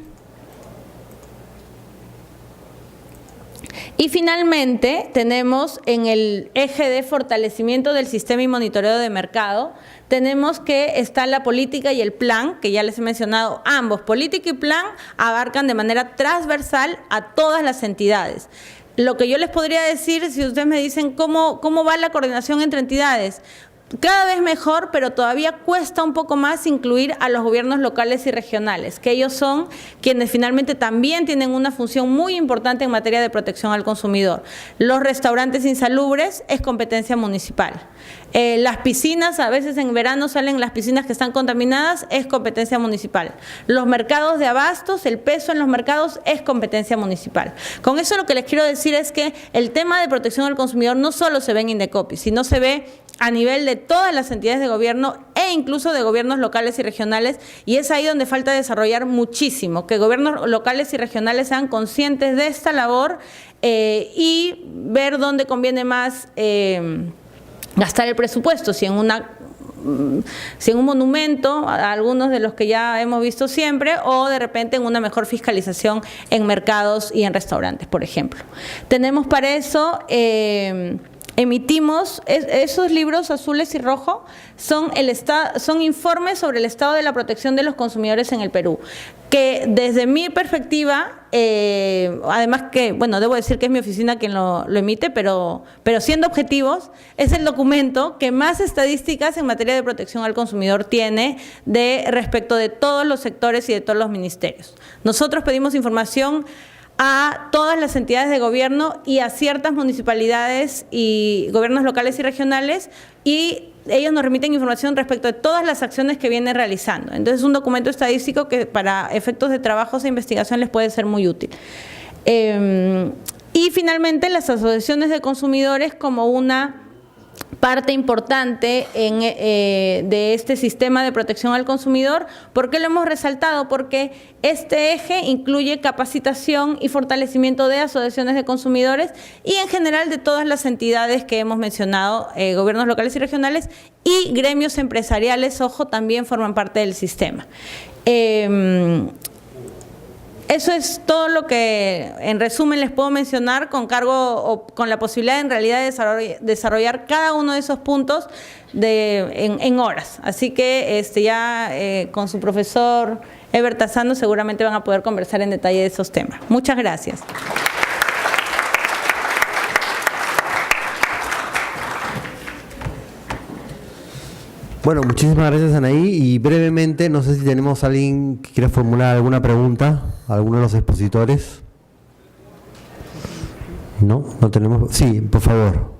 Y finalmente tenemos en el eje de fortalecimiento del sistema y monitoreo de mercado, tenemos que está la política y el plan, que ya les he mencionado, ambos, política y plan, abarcan de manera transversal a todas las entidades. Lo que yo les podría decir, si ustedes me dicen cómo va la coordinación entre entidades, cada vez mejor, pero todavía cuesta un poco más incluir a los gobiernos locales y regionales, que ellos son quienes finalmente también tienen una función muy importante en materia de protección al consumidor. Los restaurantes insalubres es competencia municipal. Las piscinas, a veces en verano salen las piscinas que están contaminadas, es competencia municipal. Los mercados de abastos, el peso en los mercados es competencia municipal. Con eso lo que les quiero decir es que el tema de protección al consumidor no solo se ve en Indecopi, sino se ve a nivel de todas las entidades de gobierno e incluso de gobiernos locales y regionales, y es ahí donde falta desarrollar muchísimo, que gobiernos locales y regionales sean conscientes de esta labor y ver dónde conviene más gastar el presupuesto, si en un monumento, algunos de los que ya hemos visto siempre, o de repente en una mejor fiscalización en mercados y en restaurantes, por ejemplo. Tenemos para eso... emitimos esos libros azules y rojos, son informes sobre el estado de la protección de los consumidores en el Perú, que desde mi perspectiva, además que, bueno, debo decir que es mi oficina quien lo emite, pero siendo objetivos, es el documento que más estadísticas en materia de protección al consumidor tiene respecto de todos los sectores y de todos los ministerios. Nosotros pedimos información a todas las entidades de gobierno y a ciertas municipalidades y gobiernos locales y regionales, y ellos nos remiten información respecto de todas las acciones que vienen realizando. Entonces es un documento estadístico que para efectos de trabajos e investigación les puede ser muy útil. Y finalmente las asociaciones de consumidores como una parte importante de este sistema de protección al consumidor. ¿Por qué lo hemos resaltado? Porque este eje incluye capacitación y fortalecimiento de asociaciones de consumidores y en general de todas las entidades que hemos mencionado, gobiernos locales y regionales y gremios empresariales, ojo, también forman parte del sistema. Eso es todo lo que en resumen les puedo mencionar con cargo o con la posibilidad en realidad de desarrollar cada uno de esos puntos en horas. Así que ya con su profesor Eber Tassano seguramente van a poder conversar en detalle de esos temas. Muchas gracias. Bueno, muchísimas gracias, Anaí. Y brevemente, no sé si tenemos a alguien que quiera formular alguna pregunta, a alguno de los expositores. ¿No? ¿No tenemos? Sí, por favor.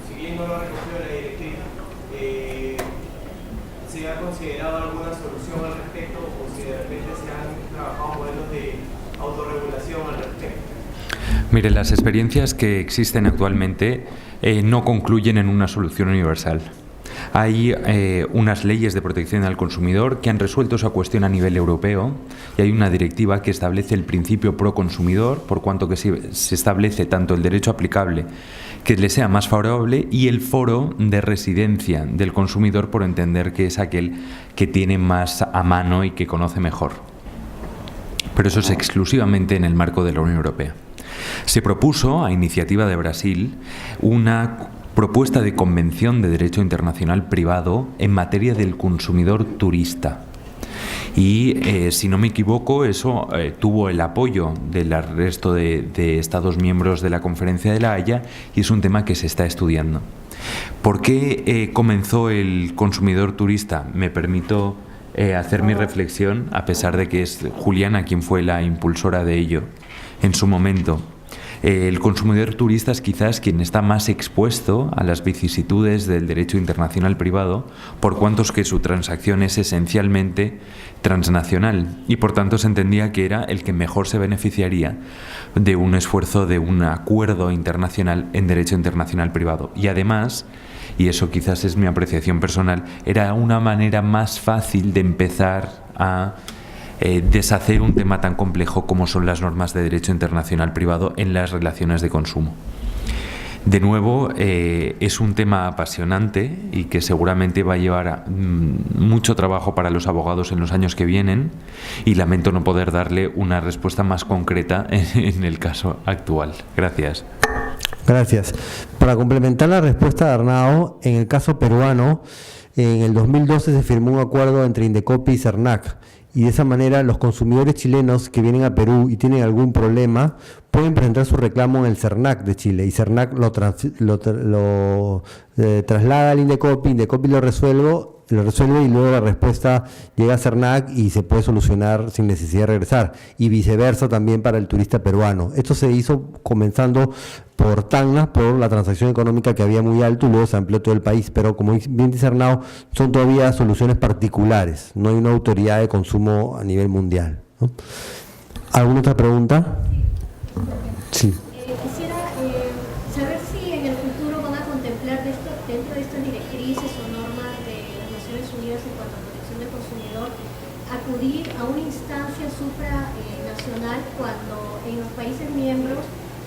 Si bien no lo ha recogido la directriz, ¿se ha considerado alguna solución al respecto o si de repente se han trabajado modelos de autorregulación al respecto? Mire, las experiencias que existen actualmente no concluyen en una solución universal. Hay unas leyes de protección al consumidor que han resuelto esa cuestión a nivel europeo y hay una directiva que establece el principio pro consumidor, por cuanto que se establece tanto el derecho aplicable que le sea más favorable y el foro de residencia del consumidor, por entender que es aquel que tiene más a mano y que conoce mejor. Pero eso es exclusivamente en el marco de la Unión Europea. Se propuso, a iniciativa de Brasil, una propuesta de convención de derecho internacional privado en materia del consumidor turista. Y, si no me equivoco, eso tuvo el apoyo del resto de Estados miembros de la Conferencia de La Haya y es un tema que se está estudiando. ¿Por qué comenzó el consumidor turista? Me permito hacer mi reflexión, a pesar de que es Juliana quien fue la impulsora de ello en su momento. El consumidor turista es quizás quien está más expuesto a las vicisitudes del derecho internacional privado, por cuanto es que su transacción es esencialmente transnacional y por tanto se entendía que era el que mejor se beneficiaría de un esfuerzo de un acuerdo internacional en derecho internacional privado. Y además, y eso quizás es mi apreciación personal, era una manera más fácil de empezar a deshacer un tema tan complejo como son las normas de derecho internacional privado en las relaciones de consumo. De nuevo, es un tema apasionante y que seguramente va a llevar mucho trabajo para los abogados en los años que vienen y lamento no poder darle una respuesta más concreta en el caso actual. Gracias. Gracias. Para complementar la respuesta de Arnao, en el caso peruano, en el 2012 se firmó un acuerdo entre Indecopi y CERNAC. Y de esa manera los consumidores chilenos que vienen a Perú y tienen algún problema pueden presentar su reclamo en el CERNAC de Chile y CERNAC lo traslada al Indecopi, Indecopi lo resuelve y luego la respuesta llega a CERNAC y se puede solucionar sin necesidad de regresar y viceversa también para el turista peruano. Esto se hizo comenzando por Tacna, por la transacción económica que había muy alto y luego se amplió todo el país, pero como bien dice Arnao, son todavía soluciones particulares, no hay una autoridad de consumo a nivel mundial, ¿no? ¿Alguna otra pregunta? Sí. Quisiera saber si en el futuro van a contemplar dentro de estas directrices o normas de las Naciones Unidas en cuanto a protección del consumidor, acudir a una instancia supranacional cuando en los países miembros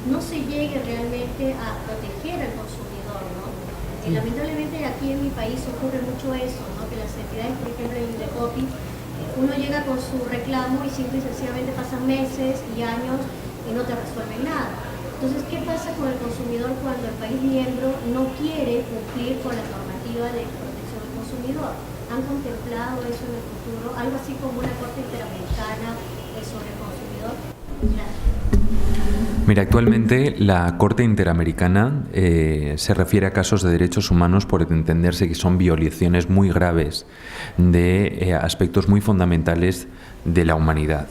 no se llegue realmente a proteger al consumidor, ¿no? Lamentablemente aquí en mi país ocurre mucho eso, ¿no? Que las entidades, por ejemplo, en Indecopi, uno llega con su reclamo y simple y sencillamente pasan meses y años y no te resuelven nada. Entonces, ¿qué pasa con el consumidor cuando el país miembro no quiere cumplir con la normativa de protección del consumidor? ¿Han contemplado eso en el futuro? Algo así como una corte interamericana sobre el consumidor. Gracias. Mira, actualmente la Corte Interamericana se refiere a casos de derechos humanos por entenderse que son violaciones muy graves de aspectos muy fundamentales de la humanidad.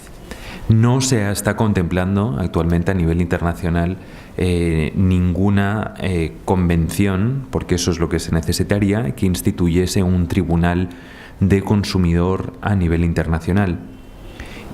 No se está contemplando actualmente a nivel internacional ninguna convención, porque eso es lo que se necesitaría, que instituyese un tribunal de consumidor a nivel internacional.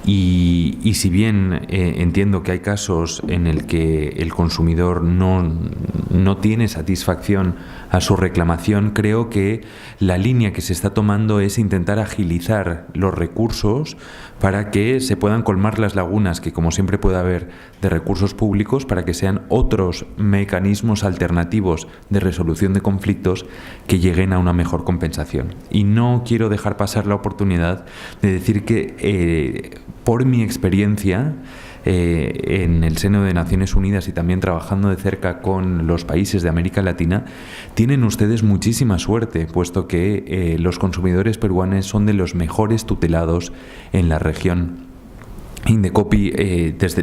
Y si bien entiendo que hay casos en el que el consumidor no tiene satisfacción a su reclamación, creo que la línea que se está tomando es intentar agilizar los recursos para que se puedan colmar las lagunas que, como siempre puede haber, de recursos públicos, para que sean otros mecanismos alternativos de resolución de conflictos que lleguen a una mejor compensación. Y no quiero dejar pasar la oportunidad de decir que por mi experiencia en el seno de Naciones Unidas y también trabajando de cerca con los países de América Latina, tienen ustedes muchísima suerte, puesto que los consumidores peruanos son de los mejores tutelados en la región. Indecopi,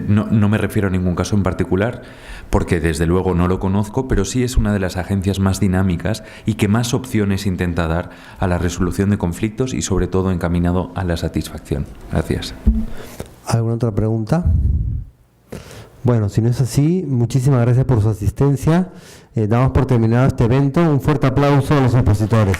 no me refiero a ningún caso en particular, porque desde luego no lo conozco, pero sí es una de las agencias más dinámicas y que más opciones intenta dar a la resolución de conflictos y sobre todo encaminado a la satisfacción. Gracias. ¿Alguna otra pregunta? Bueno, si no es así, muchísimas gracias por su asistencia. Damos por terminado este evento. Un fuerte aplauso a los expositores.